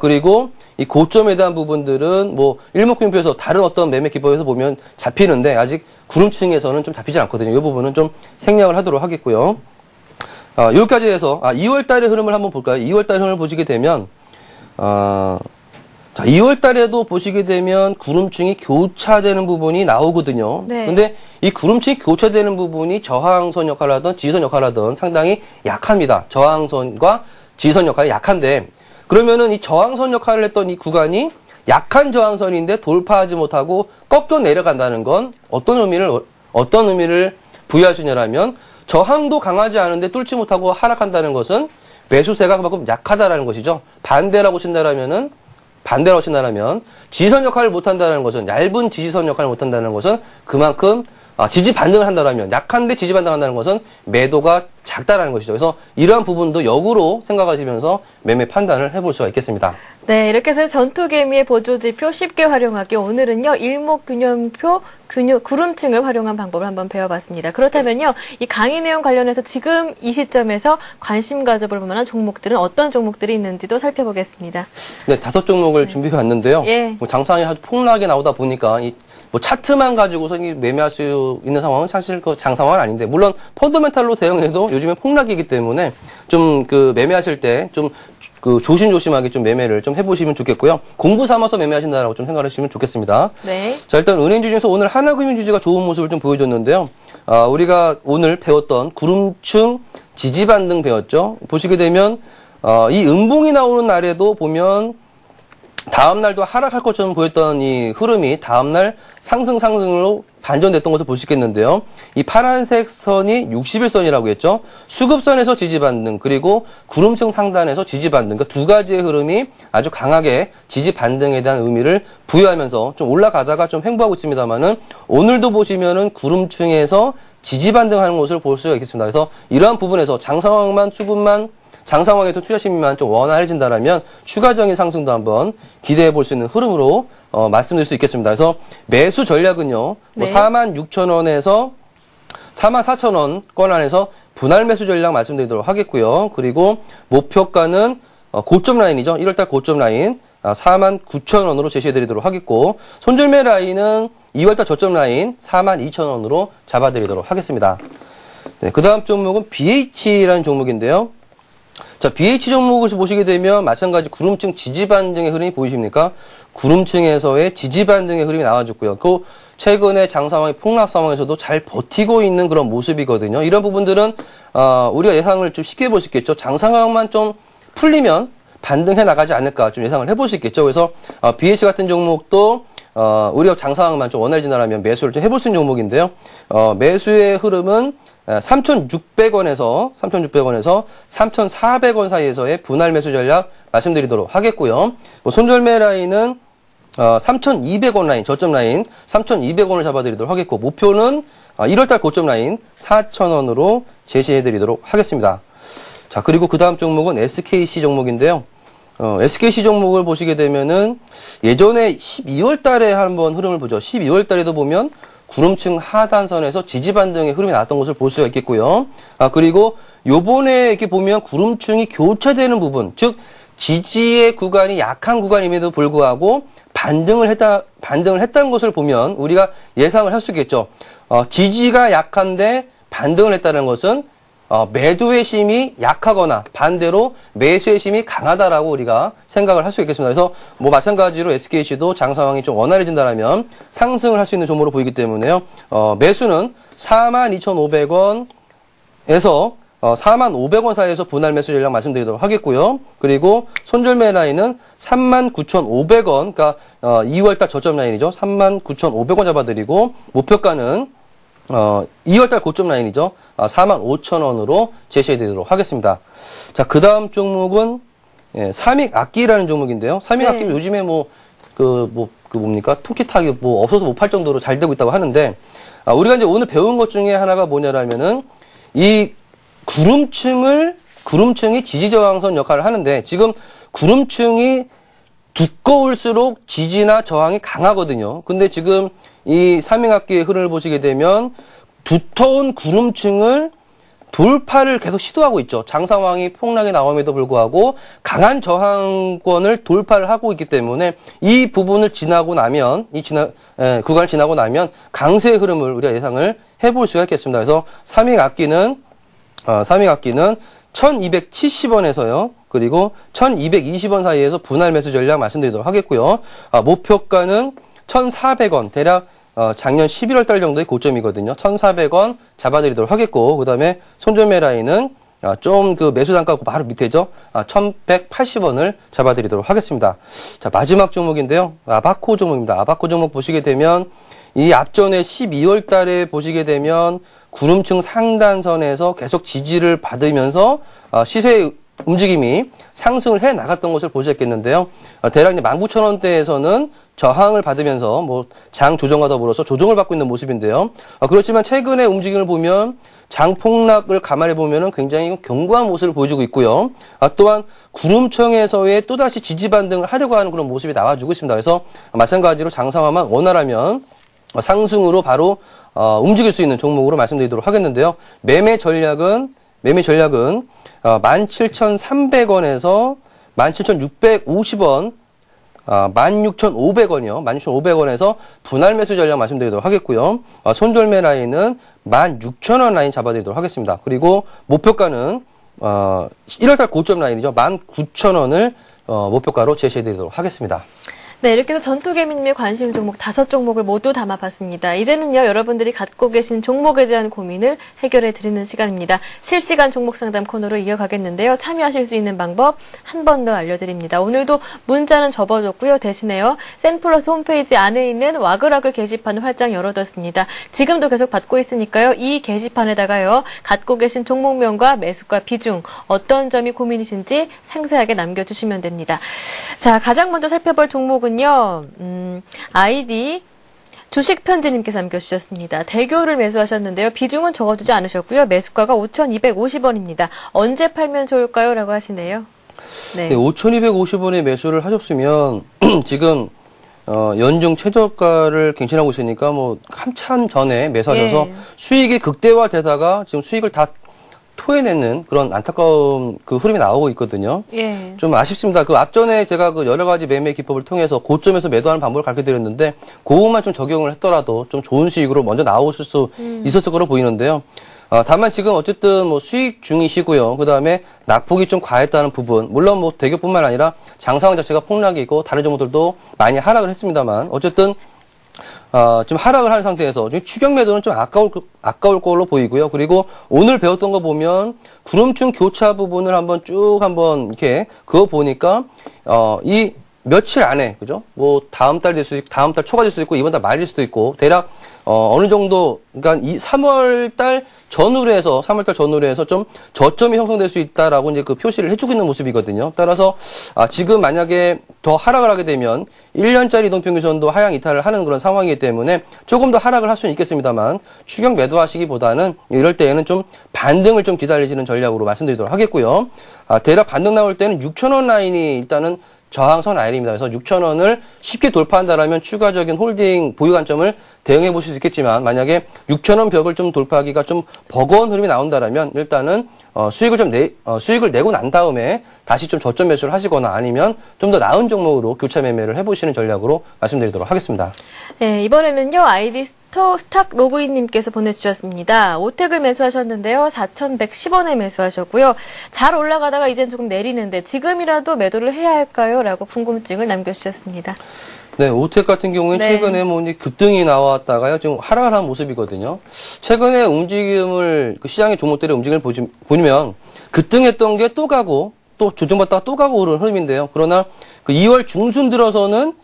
그리고 이 고점에 대한 부분들은 뭐 일목균표에서 다른 어떤 매매 기법에서 보면 잡히는데 아직 구름층에서는 좀 잡히지 않거든요. 이 부분은 좀 생략을 하도록 하겠고요. 여기까지 해서 2월 달의 흐름을 한번 볼까요? 2월 달 흐름을 보시게 되면 자, 2월 달에도 보시게 되면 구름층이 교차되는 부분이 나오거든요. 네. 근데 이 구름층이 교차되는 부분이 저항선 역할을 하든 지지선 역할을 하든 상당히 약합니다. 저항선과 지지선 역할이 약한데 그러면은 이 저항선 역할을 했던 이 구간이 약한 저항선인데 돌파하지 못하고 꺾여 내려간다는 건 어떤 의미를 부여할 수 있냐라면 저항도 강하지 않은데 뚫지 못하고 하락한다는 것은 매수세가 그만큼 약하다라는 것이죠. 반대라고 친다라면 지지선 역할을 못한다는 것은 얇은 지지선 역할을 못한다는 것은 그만큼 지지 반등을 한다라면 약한데 지지 반등한다는 것은 매도가 작다라는 것이죠. 그래서 이러한 부분도 역으로 생각하시면서 매매 판단을 해볼 수가 있겠습니다. 네, 이렇게 해서 전투개미의 보조지표 쉽게 활용하기. 오늘은요, 일목균형표 구름층을 활용한 방법을 한번 배워봤습니다. 그렇다면요, 이 강의 내용 관련해서 지금 이 시점에서 관심 가져볼 만한 종목들은 어떤 종목들이 있는지도 살펴보겠습니다. 네, 5종목을 준비해 왔는데요. 예. 뭐 장상이 아주 폭락이 나오다 보니까 뭐 차트만 가지고서 매매할 수 있는 상황은 사실 그 장상황은 아닌데, 물론 펀더멘탈로 대응해도 요즘에 폭락이기 때문에 좀 그 매매하실 때 좀 그 조심조심하게 좀 매매를 좀 해보시면 좋겠고요. 공부 삼아서 매매하신다라고 좀 생각을 하시면 좋겠습니다. 네. 자, 일단 은행주 중에서 오늘 하나금융주주가 좋은 모습을 좀 보여줬는데요. 우리가 오늘 배웠던 구름층 지지반등 배웠죠. 보시게 되면 이 음봉이 나오는 날에도 보면 다음 날도 하락할 것처럼 보였던 이 흐름이 다음 날 상승으로 반전됐던 것을 볼 수 있겠는데요. 이 파란색 선이 60일선이라고 했죠. 수급선에서 지지반등, 그리고 구름층 상단에서 지지반등, 그러니까 두 가지의 흐름이 아주 강하게 지지반등에 대한 의미를 부여하면서 좀 올라가다가 좀 횡보하고 있습니다만은, 오늘도 보시면은 구름층에서 지지반등하는 것을 볼 수가 있겠습니다. 그래서 이러한 부분에서 장상황만 수급만 장상황에도 투자심리만 좀 원활해진다라면 추가적인 상승도 한번 기대해 볼 수 있는 흐름으로 말씀드릴 수 있겠습니다. 그래서 매수 전략은요, 네. 뭐 46,000원에서 44,000원권 안에서 분할 매수 전략 말씀드리도록 하겠고요. 그리고 목표가는 고점 라인이죠. 1월달 고점 라인 49,000원으로 제시해드리도록 하겠고, 손절매 라인은 2월달 저점 라인 42,000원으로 잡아드리도록 하겠습니다. 네, 그 다음 종목은 BH라는 종목인데요. 자, BH 종목을 보시게 되면 마찬가지 구름층 지지반등의 흐름이 보이십니까? 구름층에서의 지지반등의 흐름이 나와줬고요. 그 최근에 장상황의 폭락 상황에서도 잘 버티고 있는 그런 모습이거든요. 이런 부분들은 우리가 예상을 좀 쉽게 볼 수 있겠죠. 장상황만 좀 풀리면 반등해 나가지 않을까 좀 예상을 해볼 수 있겠죠. 그래서 BH 같은 종목도 우리가 장상황만 좀 원활진하라면 매수를 좀 해볼 수 있는 종목인데요. 매수의 흐름은 3,600원에서 3,400원 사이에서의 분할 매수 전략 말씀드리도록 하겠고요. 손절매 라인은 3,200원 라인, 저점 라인 3,200원을 잡아드리도록 하겠고, 목표는 1월달 고점 라인 4,000원으로 제시해드리도록 하겠습니다. 자, 그리고 그 다음 종목은 SKC 종목인데요. SKC 종목을 보시게 되면은 예전에 12월 달에 한번 흐름을 보죠. 12월 달에도 보면 구름층 하단선에서 지지반등의 흐름이 나왔던 것을 볼 수가 있겠고요. 그리고 요번에 이렇게 보면 구름층이 교차되는 부분, 즉 지지의 구간이 약한 구간임에도 불구하고 반등을 했다는 것을 보면 우리가 예상을 할 수 있겠죠. 지지가 약한데 반등을 했다는 것은 매도의 심이 약하거나 반대로 매수의 심이 강하다라고 우리가 생각을 할 수 있겠습니다. 그래서 뭐 마찬가지로 SKC도 장 상황이 좀 원활해진다면 상승을 할 수 있는 종목으로 보이기 때문에요. 매수는 42,500원에서 45,000원 사이에서 분할 매수 전략 말씀드리도록 하겠고요. 그리고 손절매 라인은 39,500원, 그러니까 2월달 저점 라인이죠. 39,500원 잡아드리고, 목표가는 2월달 고점 라인이죠. 45,000원으로 제시해드리도록 하겠습니다. 자, 그 다음 종목은 삼익악기라는 종목인데요. 삼익악기 네. 요즘에 뭡니까? 통기타기 없어서 못 팔 정도로 잘 되고 있다고 하는데, 우리가 이제 오늘 배운 것 중에 하나가 뭐냐라면은 이 구름층이 지지저항선 역할을 하는데, 지금 구름층이 두꺼울수록 지지나 저항이 강하거든요. 근데 지금 이 삼익악기의 흐름을 보시게 되면 두터운 구름층을 돌파를 계속 시도하고 있죠. 장상황이 폭락이 나옴에도 불구하고 강한 저항권을 돌파를 하고 있기 때문에 이 부분을 지나고 나면, 구간을 지나고 나면 강세의 흐름을 우리가 예상을 해볼 수가 있겠습니다. 그래서 삼익악기는 1,270원에서요. 그리고 1,220원 사이에서 분할 매수 전략 말씀드리도록 하겠고요. 목표가는 1,400원, 대략 작년 11월 달 정도의 고점이거든요. 1,400원 잡아드리도록 하겠고, 그 다음에 손절매 라인은 좀 그 매수 단가 바로 밑에죠. 1,180원을 잡아드리도록 하겠습니다. 자, 마지막 종목인데요. 아바코 종목입니다. 아바코 종목 보시게 되면 이 앞전에 12월 달에 보시게 되면 구름층 상단선에서 계속 지지를 받으면서 시세의 움직임이 상승을 해 나갔던 것을 보셨겠는데요. 대략 19,000원대에서는 저항을 받으면서 뭐 장 조정과 더불어서 조정을 받고 있는 모습인데요. 그렇지만 최근의 움직임을 보면 장 폭락을 감안해 보면은 굉장히 견고한 모습을 보여주고 있고요. 또한 구름청에서의 또다시 지지 반등을 하려고 하는 그런 모습이 나와주고 있습니다. 그래서 마찬가지로 장 상황만 원활하면 상승으로 바로 움직일 수 있는 종목으로 말씀드리도록 하겠는데요. 매매 전략은 17,300원에서 17,650원, 16,500원이요. 16,500원에서 분할 매수 전략 말씀드리도록 하겠고요. 손절매 라인은 16,000원 라인 잡아드리도록 하겠습니다. 그리고 목표가는 1월달 고점 라인이죠. 19,000원을 목표가로 제시해드리도록 하겠습니다. 네, 이렇게 해서 전투개미님의 관심 종목 5종목을 모두 담아봤습니다. 이제는요, 여러분들이 갖고 계신 종목에 대한 고민을 해결해 드리는 시간입니다. 실시간 종목 상담 코너로 이어가겠는데요. 참여하실 수 있는 방법 한 번 더 알려드립니다. 오늘도 문자는 접어뒀고요. 대신에요, 센플러스 홈페이지 안에 있는 와글와글 게시판을 활짝 열어뒀습니다. 지금도 계속 받고 있으니까요. 이 게시판에다가요, 갖고 계신 종목명과 매수가 비중, 어떤 점이 고민이신지 상세하게 남겨주시면 됩니다. 자, 가장 먼저 살펴볼 종목은 아이디 주식편지님께서 남겨주셨습니다. 대교를 매수하셨는데요. 비중은 적어두지 않으셨고요. 매수가가 5,250원입니다. 언제 팔면 좋을까요? 라고 하시네요. 네. 네, 5,250원에 매수를 하셨으면 지금 연중 최저가를 갱신하고 있으니까 뭐 한참 전에 매수하셔서 수익이 극대화되다가 지금 수익을 다 토해내는 그런 안타까운 그 흐름이 나오고 있거든요. 예. 좀 아쉽습니다. 그 앞전에 제가 그 여러 가지 매매 기법을 통해서 고점에서 매도하는 방법을 가르쳐 드렸는데 그것만 좀 적용을 했더라도 좀 좋은 수익으로 먼저 나오실 수 있었을 거로 보이는데요. 다만 지금 어쨌든 뭐 수익 중이시고요. 그 다음에 낙폭이 좀 과했다는 부분. 물론 뭐 대교뿐만 아니라 장상황 자체가 폭락이 있고 다른 종목들도 많이 하락을 했습니다만 어쨌든 좀 하락을 하는 상태에서 추격 매도는 좀 아까울 걸로 보이고요. 그리고 오늘 배웠던 거 보면 구름층 교차 부분을 한번 이렇게 그거 보니까 이 며칠 안에 그죠? 뭐 다음 달 될 수도 있고 다음 달 초가 될 수도 있고 이번 달 말일 수도 있고 대략 어느 정도 그러니까 이 3월 달 전후로 해서 좀 저점이 형성될 수 있다라고 이제 그 표시를 해주고 있는 모습이거든요. 따라서 지금 만약에 더 하락을 하게 되면 1년짜리 이동평균선도 하향 이탈을 하는 그런 상황이기 때문에 조금 더 하락을 할 수는 있겠습니다만 추격 매도하시기보다는 이럴 때에는 좀 반등을 좀 기다리시는 전략으로 말씀드리도록 하겠고요. 대략 반등 나올 때는 6,000원 라인이 일단은 저항선 라인입니다. 그래서 6,000원을 쉽게 돌파한다라면 추가적인 홀딩 보유 관점을 대응해 보실 수 있겠지만 만약에 6,000원 벽을 좀 돌파하기가 좀 버거운 흐름이 나온다라면 일단은 수익을 내고 난 다음에 다시 좀 저점 매수를 하시거나 아니면 좀 더 나은 종목으로 교차 매매를 해보시는 전략으로 말씀드리도록 하겠습니다. 네, 이번에는요, 아이디 스탁 로그인님께서 보내주셨습니다. 오택을 매수하셨는데요. 4,110원에 매수하셨고요. 잘 올라가다가 이젠 조금 내리는데 지금이라도 매도를 해야 할까요? 라고 궁금증을 남겨주셨습니다. 네, 오텍 같은 경우에 최근에 뭐 이제 급등이 나왔다가요, 지금 하락을 한 모습이거든요. 최근에 움직임을, 그 시장의 종목들의 움직임을 보면 급등했던 게 또 가고, 또 조정받다가 또 가고 오르는 흐름인데요. 그러나 그 2월 중순 들어서는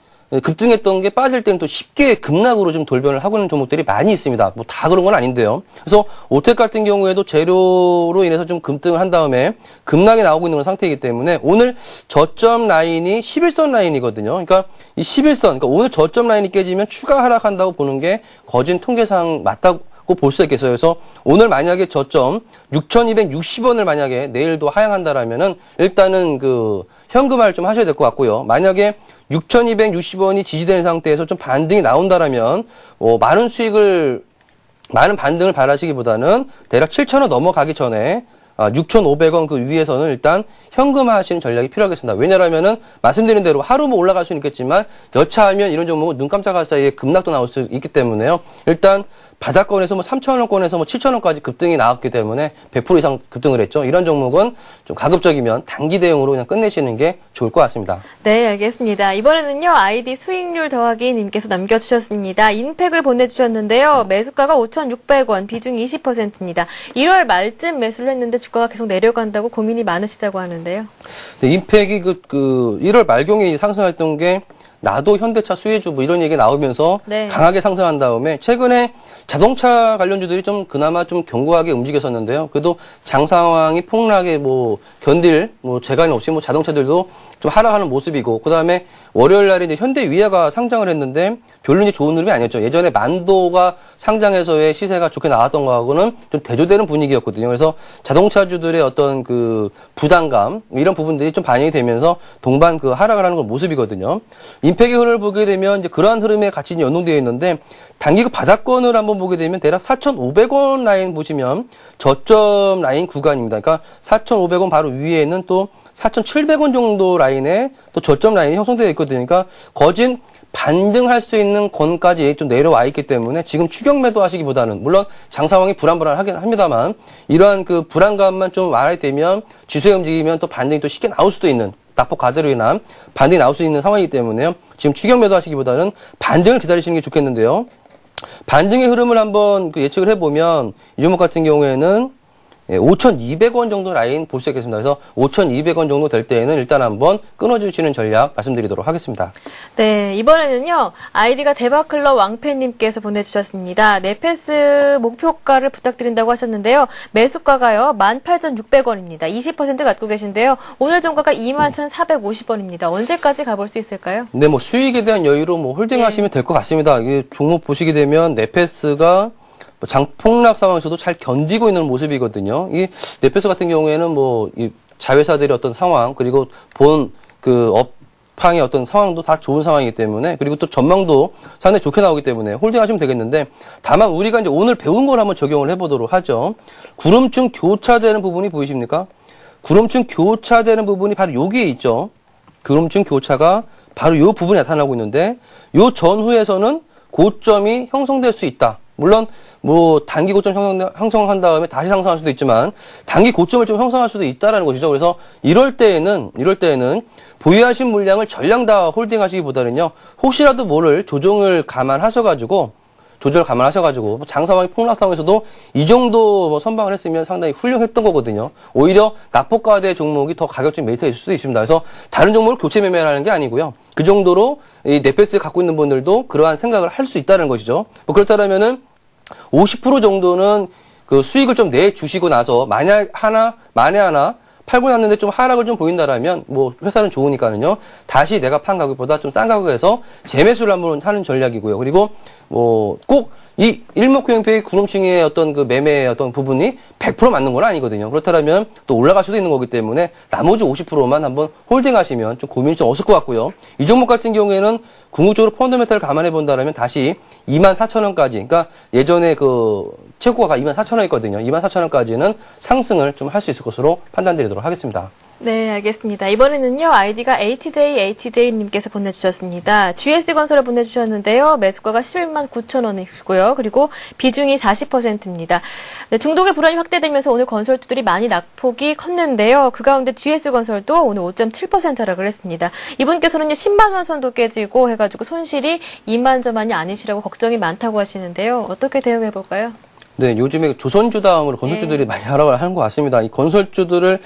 급등했던 게 빠질 때는 또 쉽게 급락으로 좀 돌변을 하고 있는 종목들이 많이 있습니다. 뭐 다 그런 건 아닌데요. 그래서 오텍 같은 경우에도 재료로 인해서 좀 급등을 한 다음에 급락이 나오고 있는 상태이기 때문에 오늘 저점 라인이 11선 라인이거든요. 그러니까 이 11선, 그러니까 오늘 저점 라인이 깨지면 추가 하락한다고 보는 게 거진 통계상 맞다고 볼 수 있겠어요. 그래서 오늘 만약에 저점 6,260원을 만약에 내일도 하향한다라면은 일단은 그 현금화를 좀 하셔야 될 것 같고요. 만약에 6,260원이 지지되는 상태에서 좀 반등이 나온다라면 많은 반등을 바라시기보다는 대략 7,000원 넘어가기 전에 6,500원 그 위에서는 일단 현금화 하시는 전략이 필요하겠습니다. 왜냐하면은 말씀드린 대로 하루 뭐 올라갈 수는 있겠지만 여차하면 이런 종목은 눈 깜짝할 사이에 급락도 나올 수 있기 때문에요. 일단 바닥권에서 뭐 3,000원권에서 뭐 7,000원까지 급등이 나왔기 때문에 100% 이상 급등을 했죠. 이런 종목은 좀 가급적이면 단기 대응으로 그냥 끝내시는 게 좋을 것 같습니다. 네, 알겠습니다. 이번에는요, 아이디 수익률 더하기 님께서 남겨주셨습니다. 인팩을 보내주셨는데요. 매수가가 5,600원, 비중 20%입니다. 1월 말쯤 매수를 했는데 주가가 계속 내려간다고 고민이 많으시다고 하는데요. 네, 인팩이 1월 말경에 상승했던 게 나도 현대차 수혜주 뭐 이런 얘기 나오면서 네. 강하게 상승한 다음에 최근에 자동차 관련주들이 좀 그나마 좀 견고하게 움직였었는데요. 그래도 장 상황이 폭락에 뭐 견딜 뭐 재간이 없이 뭐 자동차들도 좀 하락하는 모습이고, 그 다음에 월요일 날에 이제 현대위아가 상장을 했는데 별로 이제 좋은 흐름이 아니었죠. 예전에 만도가 상장해서의 시세가 좋게 나왔던 거하고는 좀 대조되는 분위기였거든요. 그래서 자동차주들의 어떤 그 부담감 이런 부분들이 좀 반영이 되면서 동반 그 하락을 하는 건 모습이거든요. 임팩의 흐름을 보게 되면 이제 그러한 흐름에 같이 연동되어 있는데, 단기급 바닥권을 한번 보게 되면 대략 4,500원 라인 보시면 저점 라인 구간입니다. 그러니까 4,500원 바로 위에는 또 4,700원 정도 라인에 또 저점 라인이 형성되어 있거든요. 그러니까 거진 반등할 수 있는 권까지 좀 내려와 있기 때문에 지금 추격 매도 하시기보다는, 물론 장 상황이 불안불안하긴 합니다만, 이러한 그 불안감만 좀 완화되면 지수에 움직이면 또 반등이 또 쉽게 나올 수도 있는, 낙폭 과대로 인한 반등이 나올 수 있는 상황이기 때문에요. 지금 추격 매도 하시기보다는 반등을 기다리시는 게 좋겠는데요. 반등의 흐름을 한번 그 예측을 해보면 이 종목 같은 경우에는 5,200원 정도 라인 볼 수 있겠습니다. 그래서 5,200원 정도 될 때에는 일단 한번 끊어주시는 전략 말씀드리도록 하겠습니다. 네, 이번에는요, 아이디가 대박클럽 왕팬님께서 보내주셨습니다. 네페스 목표가를 부탁드린다고 하셨는데요. 매수가가요, 18,600원입니다. 20% 갖고 계신데요. 오늘 종가가 21,450원입니다. 언제까지 가볼 수 있을까요? 네, 뭐 수익에 대한 여유로 뭐 홀딩 하시면 될 것 같습니다. 이게 종목 보시게 되면 네페스가 장폭락 상황에서도 잘 견디고 있는 모습이거든요. 이 네페스 같은 경우에는 뭐 이 자회사들의 어떤 상황, 그리고 본 그 업황의 어떤 상황도 다 좋은 상황이기 때문에, 그리고 또 전망도 상당히 좋게 나오기 때문에 홀딩하시면 되겠는데, 다만 우리가 이제 오늘 배운 걸 한번 적용을 해보도록 하죠. 구름층 교차되는 부분이 보이십니까? 구름층 교차되는 부분이 바로 여기에 있죠. 구름층 교차가 바로 이 부분에 나타나고 있는데, 이 전후에서는 고점이 형성될 수 있다. 물론 뭐 단기 고점 형성한 다음에 다시 상승할 수도 있지만 단기 고점을 좀 형성할 수도 있다라는 것이죠. 그래서 이럴 때에는 보유하신 물량을 전량 다 홀딩하시기보다는요, 혹시라도 모를 조정을 감안하셔가지고 장 상황이 폭락 상황에서도 이 정도 뭐 선방을 했으면 상당히 훌륭했던 거거든요. 오히려 낙폭과대 종목이 더 가격적인 메리트가 있을 수도 있습니다. 그래서 다른 종목을 교체 매매하는 게 아니고요. 그 정도로 이 네페스를 갖고 있는 분들도 그러한 생각을 할 수 있다는 것이죠. 뭐 그렇다면은 50% 정도는 그 수익을 좀 내주시고 나서 만에 하나 팔고 났는데 좀 하락을 좀 보인다라면, 뭐 회사는 좋으니까는요, 다시 내가 판 가격보다 좀 싼 가격에서 재매수를 한번 하는 전략이고요. 그리고 뭐 꼭 이 일목요연패의 구름층의 어떤 그 매매의 어떤 부분이 100% 맞는 건 아니거든요. 그렇다면 또 올라갈 수도 있는 거기 때문에 나머지 50%만 한번 홀딩하시면 좀 고민이 좀 없을 것 같고요. 이 종목 같은 경우에는 궁극적으로 펀더멘탈을 감안해 본다면 다시 24,000원까지, 그러니까 예전에 그 최고가가 24,000원이거든요. 24,000원까지는 상승을 좀 할 수 있을 것으로 판단드리도록 하겠습니다. 네, 알겠습니다. 이번에는요, 아이디가 HJ님께서 보내주셨습니다. GS건설을 보내주셨는데요. 매수가가 11만 9천원이고요. 그리고 비중이 40%입니다. 네, 중동의 불안이 확대되면서 오늘 건설주들이 많이 낙폭이 컸는데요. 그 가운데 GS건설도 오늘 5.7% 하락을 했습니다. 이분께서는요, 10만원 선도 깨지고 해가지고 손실이 2만 점만이 아니시라고 걱정이 많다고 하시는데요. 어떻게 대응해볼까요? 네, 요즘에 조선주 다음으로 건설주들이 많이 하락을 하는 것 같습니다. 이 건설주들을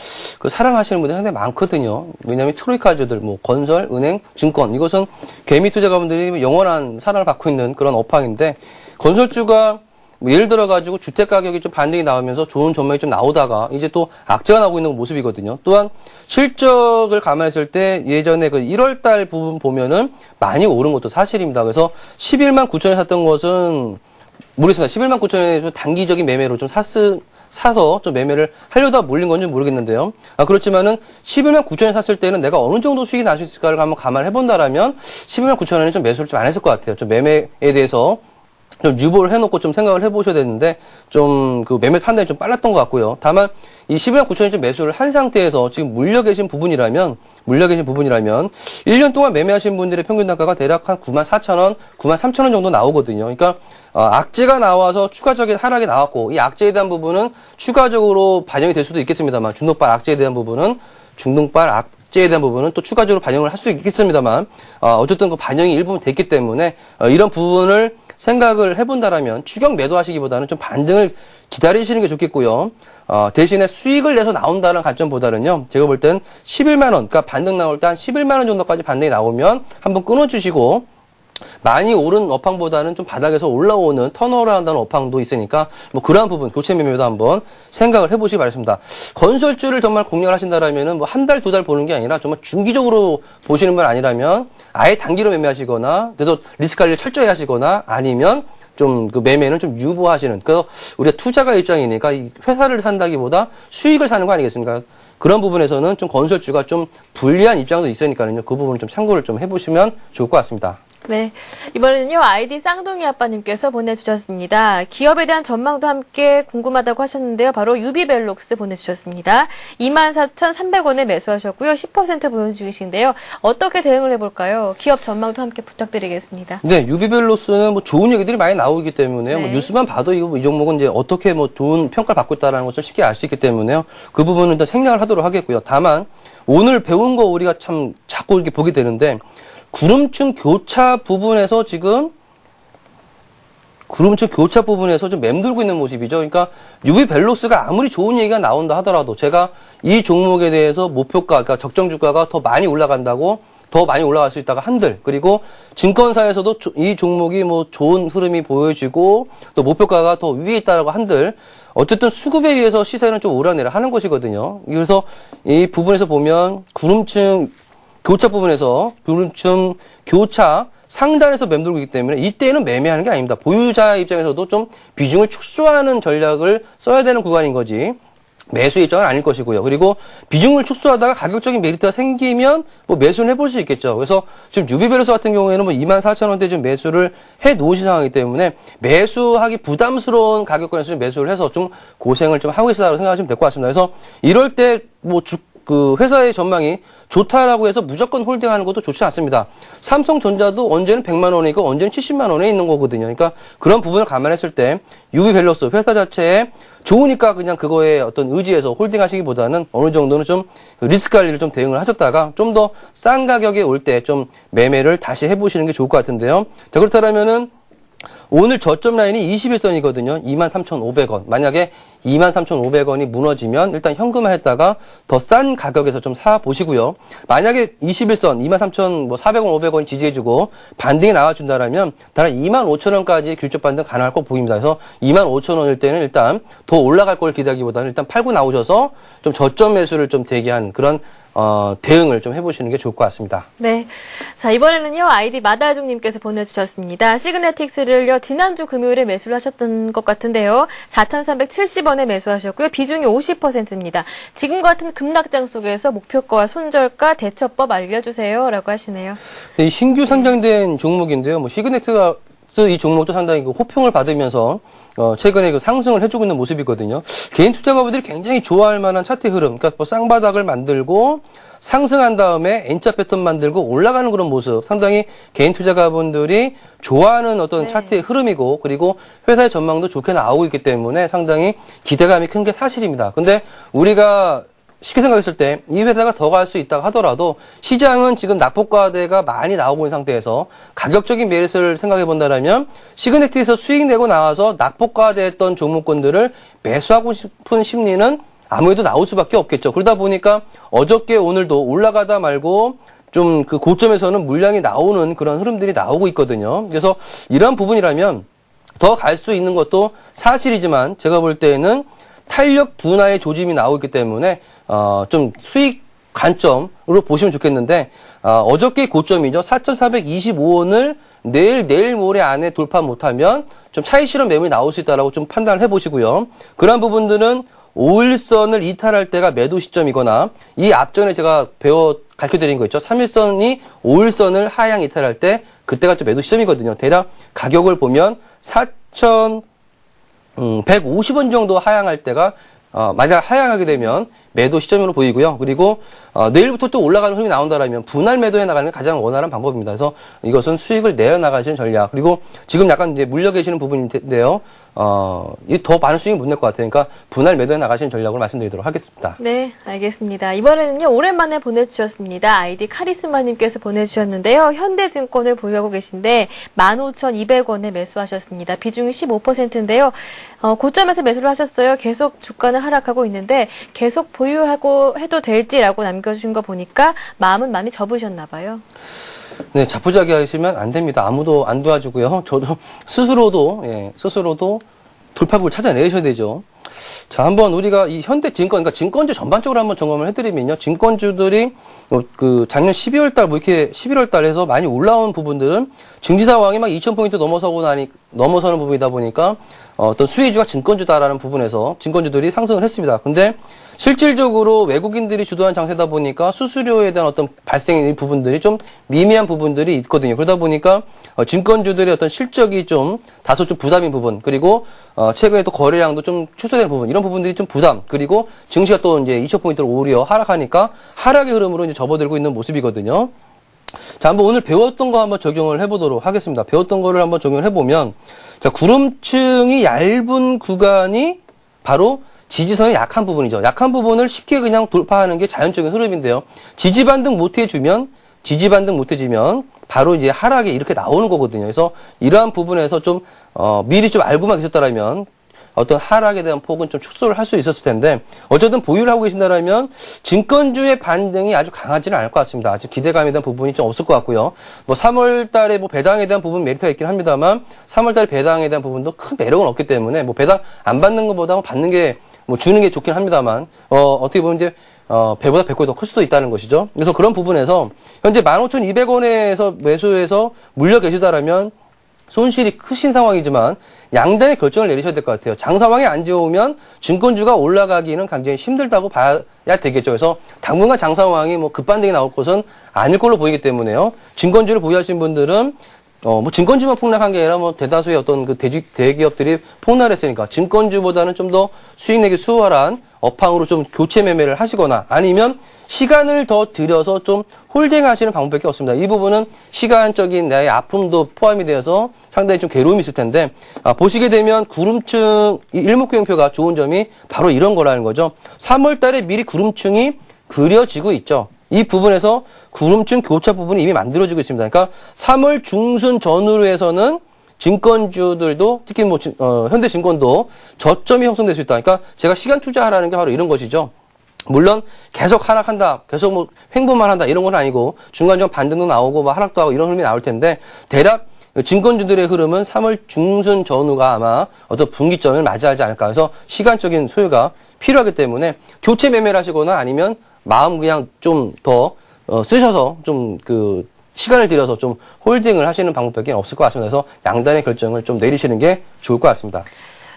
사랑하시는 분들이 상당히 많거든요. 왜냐하면 트로이카주들, 뭐 건설, 은행, 증권, 이것은 개미 투자가분들이 영원한 사랑을 받고 있는 그런 업황인데, 건설주가 뭐 예를 들어가지고 주택 가격이 좀 반등이 나오면서 좋은 전망이 좀 나오다가 이제 또 악재가 나오고 있는 모습이거든요. 또한 실적을 감안했을 때 예전에 그 1월달 부분 보면은 많이 오른 것도 사실입니다. 그래서 11만 9천에 샀던 것은 모르겠습니다. 11만 9천에 단기적인 매매로 좀 사서 좀 매매를 하려다 몰린 건지 모르겠는데요. 그렇지만은 11만 9천에 샀을 때는 내가 어느 정도 수익이 날 수 있을까를 한번 감안해 본다라면 11만 9천원에 좀 매수를 좀 안 했을 것 같아요. 좀 매매에 대해서 좀 유보를 해놓고 좀 생각을 해보셔야 되는데, 좀 그 매매 판단이 좀 빨랐던 것 같고요. 다만 이 11만 9천원에 좀 매수를 한 상태에서 지금 물려 계신 부분이라면 1년 동안 매매하신 분들의 평균 단가가 대략 한 9만 4천원, 9만 3천원 정도 나오거든요. 그러니까 악재가 나와서 추가적인 하락이 나왔고, 이 악재에 대한 부분은 추가적으로 반영이 될 수도 있겠습니다만, 중독발 악재에 대한 부분은 또 추가적으로 반영을 할 수 있겠습니다만, 어쨌든 그 반영이 일부분 됐기 때문에 이런 부분을 생각을 해본다라면 추격 매도하시기보다는 좀 반등을 기다리시는 게 좋겠고요. 대신에 수익을 내서 나온다는 관점보다는요, 제가 볼 땐 11만 원, 그러니까 반등 나올 때 한 11만 원 정도까지 반등이 나오면 한번 끊어주시고, 많이 오른 업황보다는 좀 바닥에서 올라오는 턴어라운드 한다는 업황도 있으니까 뭐 그러한 부분 교체 매매도 한번 생각을 해보시기 바랍니다. 건설주를 정말 공략을 하신다라면은 뭐 한 달, 두 달 보는 게 아니라 정말 중기적으로 보시는 분 아니라면 아예 단기로 매매하시거나 그래도 리스크 관리를 철저히 하시거나 아니면 좀 그 매매는 좀 유보하시는, 그 우리가 투자가 입장이니까 이 회사를 산다기보다 수익을 사는 거 아니겠습니까? 그런 부분에서는 좀 건설주가 좀 불리한 입장도 있으니까요. 그 부분을 좀 참고를 좀 해보시면 좋을 것 같습니다. 네. 이번에는요, 아이디 쌍둥이 아빠님께서 보내주셨습니다. 기업에 대한 전망도 함께 궁금하다고 하셨는데요. 바로 유비벨록스 보내주셨습니다. 24,300원에 매수하셨고요. 10% 보유 중이신데요. 어떻게 대응을 해볼까요? 기업 전망도 함께 부탁드리겠습니다. 네, 유비벨록스는 뭐 좋은 얘기들이 많이 나오기 때문에요. 네. 뭐 뉴스만 봐도 이 종목은 이제 어떻게 뭐 좋은 평가를 받고 있다는 것을 쉽게 알 수 있기 때문에요. 그 부분은 일단 생략을 하도록 하겠고요. 다만, 오늘 배운 거 우리가 참 자꾸 이렇게 보게 되는데, 구름층 교차 부분에서 지금 좀 맴돌고 있는 모습이죠. 그러니까 유비벨록스가 아무리 좋은 얘기가 나온다 하더라도 제가 이 종목에 대해서 목표가, 그러니까 적정 주가가 더 많이 올라간다고, 더 많이 올라갈 수 있다가 한들, 그리고 증권사에서도 이 종목이 뭐 좋은 흐름이 보여지고 또 목표가가 더 위에 있다라고 한들, 어쨌든 수급에 의해서 시세는 좀 오르내려 하는 것이거든요. 그래서 이 부분에서 보면 구름층 교차 부분에서 구름층 교차 상단에서 맴돌고 있기 때문에 이때는 매매하는 게 아닙니다. 보유자 입장에서도 좀 비중을 축소하는 전략을 써야 되는 구간인 거지 매수 입장은 아닐 것이고요. 그리고 비중을 축소하다가 가격적인 메리트가 생기면 뭐 매수는 해볼 수 있겠죠. 그래서 지금 유비벨록스 같은 경우에는 뭐 24,000원대 좀 매수를 해 놓으신 상황이기 때문에 매수하기 부담스러운 가격권에서 매수를 해서 좀 고생을 좀 하고 계시다고 생각하시면 될 것 같습니다. 그래서 이럴 때 뭐 그 회사의 전망이 좋다라고 해서 무조건 홀딩하는 것도 좋지 않습니다. 삼성전자도 언제는 100만 원이고 언제는 70만 원에 있는 거거든요. 그러니까 그런 부분을 감안했을 때 유비벨록스 회사 자체에 좋으니까 그냥 그거에 어떤 의지에서 홀딩하시기보다는 어느 정도는 좀 리스크 관리를 좀 대응을 하셨다가 좀 더 싼 가격에 올 때 좀 매매를 다시 해보시는 게 좋을 것 같은데요. 자, 그렇다면은 오늘 저점 라인이 21선이거든요. 23,500원. 만약에 23,500원이 무너지면 일단 현금화했다가 더 싼 가격에서 좀 사보시고요. 만약에 21선 23,400원, 500원이 지지해주고 반등이 나와준다라면 다른 25,000원까지 규적 반등 가능할 거 보입니다. 그래서 25,000원일 때는 일단 더 올라갈 걸 기대하기보다는 일단 팔고 나오셔서 좀 저점 매수를 좀 대기한 그런 대응을 좀 해보시는 게 좋을 것 같습니다. 네. 자, 이번에는요, 아이디 마다중님께서 보내주셨습니다. 시그네틱스를요, 지난주 금요일에 매수를 하셨던 것 같은데요. 4,370원에 매수하셨고요. 비중이 50%입니다. 지금 같은 급락장 속에서 목표가와 손절가, 대처법 알려주세요. 라고 하시네요. 이 신규 상장된 종목인데요. 뭐 시그네틱스 이 종목도 상당히 그 호평을 받으면서 최근에 그 상승을 해주고 있는 모습이거든요. 개인 투자가분들이 굉장히 좋아할 만한 차트 흐름, 그러니까 뭐 쌍바닥을 만들고 상승한 다음에 N자 패턴 만들고 올라가는 그런 모습, 상당히 개인 투자가분들이 좋아하는 어떤 차트의 흐름이고, 그리고 회사의 전망도 좋게 나오고 있기 때문에 상당히 기대감이 큰 게 사실입니다. 근데 우리가 쉽게 생각했을 때 이 회사가 더 갈 수 있다고 하더라도 시장은 지금 낙폭과대가 많이 나오고 있는 상태에서 가격적인 메리트를 생각해 본다면 시그네틱에서 수익 내고 나와서 낙폭과대했던 종목군들을 매수하고 싶은 심리는 아무래도 나올 수밖에 없겠죠. 그러다 보니까 어저께 오늘도 올라가다 말고 좀 그 고점에서는 물량이 나오는 그런 흐름들이 나오고 있거든요. 그래서 이런 부분이라면 더 갈 수 있는 것도 사실이지만 제가 볼 때는 탄력 둔화의 조짐이 나오고 있기 때문에 좀 수익 관점으로 보시면 좋겠는데 어저께 고점이죠. 4,425원을 내일 모레 안에 돌파 못하면 좀 차익 실현 매물이 나올 수 있다라고 좀 판단을 해보시고요. 그런 부분들은 5일선을 이탈할 때가 매도 시점이거나 이 앞전에 제가 가르쳐드린 거 있죠. 3일선이 5일선을 하향 이탈할 때 그때가 좀 매도 시점이거든요. 대략 가격을 보면 4,150원 정도 하향할 때가 만약 하향하게 되면 매도 시점으로 보이고요. 그리고 내일부터 또 올라가는 흐름이 나온다라면 분할 매도해 나가는 게 가장 원활한 방법입니다. 그래서 이것은 수익을 내어 나가시는 전략. 그리고 지금 약간 이제 물려 계시는 부분인데요. 이 더 많은 수익을 못 낼 것 같아요. 그러니까 분할 매도해 나가시는 전략으로 말씀드리도록 하겠습니다. 네, 알겠습니다. 이번에는요, 오랜만에 보내주셨습니다. 아이디 카리스마님께서 보내주셨는데요. 현대증권을 보유하고 계신데 15,200원에 매수하셨습니다. 비중이 15%인데요. 고점에서 매수를 하셨어요. 계속 주가는 하락하고 있는데 계속 보유하고 해도 될지라고 남겨주신 거 보니까 마음은 많이 접으셨나 봐요. 네, 자포자기 하시면 안 됩니다. 아무도 안 도와주고요. 저도 스스로도 돌파구를 찾아내셔야 되죠. 자, 한번 우리가 이 현대증권, 그러니까 증권주 전반적으로 한번 점검을 해드리면요. 증권주들이 작년 12월 달, 이렇게 11월 달 해서 많이 올라온 부분들은 증시 상황이 막 2,000포인트 넘어서는 부분이다 보니까 어떤 수혜주가 증권주다라는 부분에서 증권주들이 상승을 했습니다. 근데 실질적으로 외국인들이 주도한 장세다 보니까 수수료에 대한 어떤 발생의 부분들이 좀 미미한 부분들이 있거든요. 그러다 보니까 증권주들의 어떤 실적이 좀 다소 좀 부담인 부분, 그리고 최근에 또 거래량도 좀 축소된 부분, 이런 부분들이 좀 부담, 그리고 증시가 또 이제 2,000포인트로 오히려 하락하니까 하락의 흐름으로 이제 접어들고 있는 모습이거든요. 자, 한번 오늘 배웠던 거 한번 적용을 해보도록 하겠습니다. 배웠던 거를 한번 적용을 해보면, 자, 구름층이 얇은 구간이 바로 지지선이 약한 부분이죠. 약한 부분을 쉽게 그냥 돌파하는 게 자연적인 흐름인데요. 지지반등 못해주면 바로 이제 하락이 이렇게 나오는 거거든요. 그래서 이러한 부분에서 좀 미리 좀 알고만 계셨다라면 어떤 하락에 대한 폭은 좀 축소를 할 수 있었을 텐데, 어쨌든 보유를 하고 계신다라면 증권주의 반등이 아주 강하지는 않을 것 같습니다. 아직 기대감에 대한 부분이 좀 없을 것 같고요. 3월 달에 배당에 대한 부분 메리트가 있긴 합니다만 3월 달에 배당에 대한 부분도 큰 매력은 없기 때문에 배당 안 받는 것보다 받는 게 주는 게 좋긴 합니다만 어떻게 보면 이제 배보다 배꼽이 더 클 수도 있다는 것이죠. 그래서 그런 부분에서 현재 15,200원에서 매수해서 물려 계시다라면 손실이 크신 상황이지만 양단의 결정을 내리셔야 될 것 같아요. 장 상황이 안 좋으면 증권주가 올라가기는 굉장히 힘들다고 봐야 되겠죠. 그래서 당분간 장 상황이 급반등이 나올 것은 아닐 걸로 보이기 때문에요. 증권주를 보유하신 분들은 증권주만 폭락한 게 아니라 대다수의 어떤 대기업들이 폭락했으니까 증권주보다는 좀 더 수익 내기 수월한 업황으로 좀 교체 매매를 하시거나 아니면 시간을 더 들여서 좀 홀딩 하시는 방법밖에 없습니다. 이 부분은 시간적인 나의 아픔도 포함이 되어서 상당히 좀 괴로움이 있을 텐데, 보시게 되면 구름층 일목균형표가 좋은 점이 바로 이런 거라는 거죠. 3월 달에 미리 구름층이 그려지고 있죠. 이 부분에서 구름층 교차 부분이 이미 만들어지고 있습니다. 그러니까 3월 중순 전후로 해서는 증권주들도 특히 현대증권도 저점이 형성될 수 있다. 그러니까 제가 시간 투자하라는 게 바로 이런 것이죠. 물론 계속 하락한다, 계속 횡보만 한다 이런 건 아니고 중간중간 반등도 나오고 하락도 하고 이런 흐름이 나올 텐데, 대략 증권주들의 흐름은 3월 중순 전후가 아마 어떤 분기점을 맞이하지 않을까. 그래서 시간적인 소요가 필요하기 때문에 교체 매매를 하시거나 아니면 마음 그냥 좀 더 쓰셔서 좀 시간을 들여서 좀 홀딩을 하시는 방법밖에 없을 것 같습니다. 그래서 양단의 결정을 좀 내리시는 게 좋을 것 같습니다.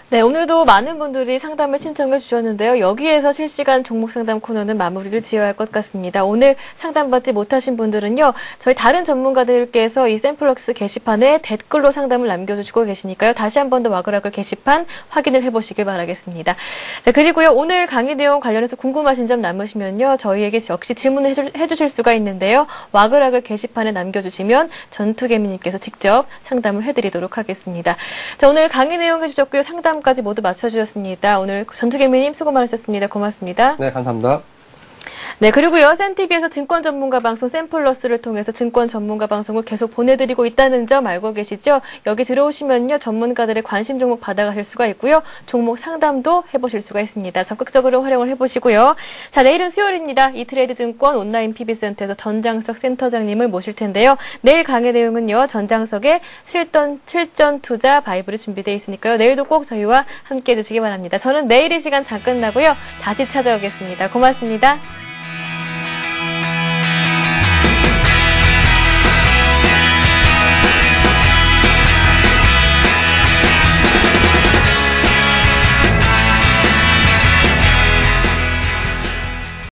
네, 오늘도 많은 분들이 상담을 신청해 주셨는데요. 여기에서 실시간 종목 상담 코너는 마무리를 지어야 할 것 같습니다. 오늘 상담받지 못하신 분들은요, 저희 다른 전문가들께서 이 샘플럭스 게시판에 댓글로 상담을 남겨주시고 계시니까요. 다시 한 번 더 와그라글 게시판 확인을 해보시길 바라겠습니다. 자, 그리고요, 오늘 강의 내용 관련해서 궁금하신 점 남으시면요, 저희에게 역시 질문을 해주실 수가 있는데요. 와그라글 게시판에 남겨주시면 전투개미님께서 직접 상담을 해드리도록 하겠습니다. 자, 오늘 강의 내용 해주셨고요. 상담까지 모두 맞춰주셨습니다. 오늘 전투개미님 수고 많으셨습니다. 고맙습니다. 네, 감사합니다. 네, 그리고요, 센TV에서 증권 전문가 방송 샘플러스를 통해서 증권 전문가 방송을 계속 보내드리고 있다는 점 알고 계시죠? 여기 들어오시면요, 전문가들의 관심 종목 받아가실 수가 있고요, 종목 상담도 해보실 수가 있습니다. 적극적으로 활용을 해보시고요. 자, 내일은 수요일입니다. 이트레이드 증권 온라인 PB센터에서 전장석 센터장님을 모실 텐데요. 내일 강의 내용은요, 전장석의 실전 투자 바이블이 준비되어 있으니까요. 내일도 꼭 저희와 함께 해주시기 바랍니다. 저는 내일 이 시간 다 끝나고요, 다시 찾아오겠습니다. 고맙습니다.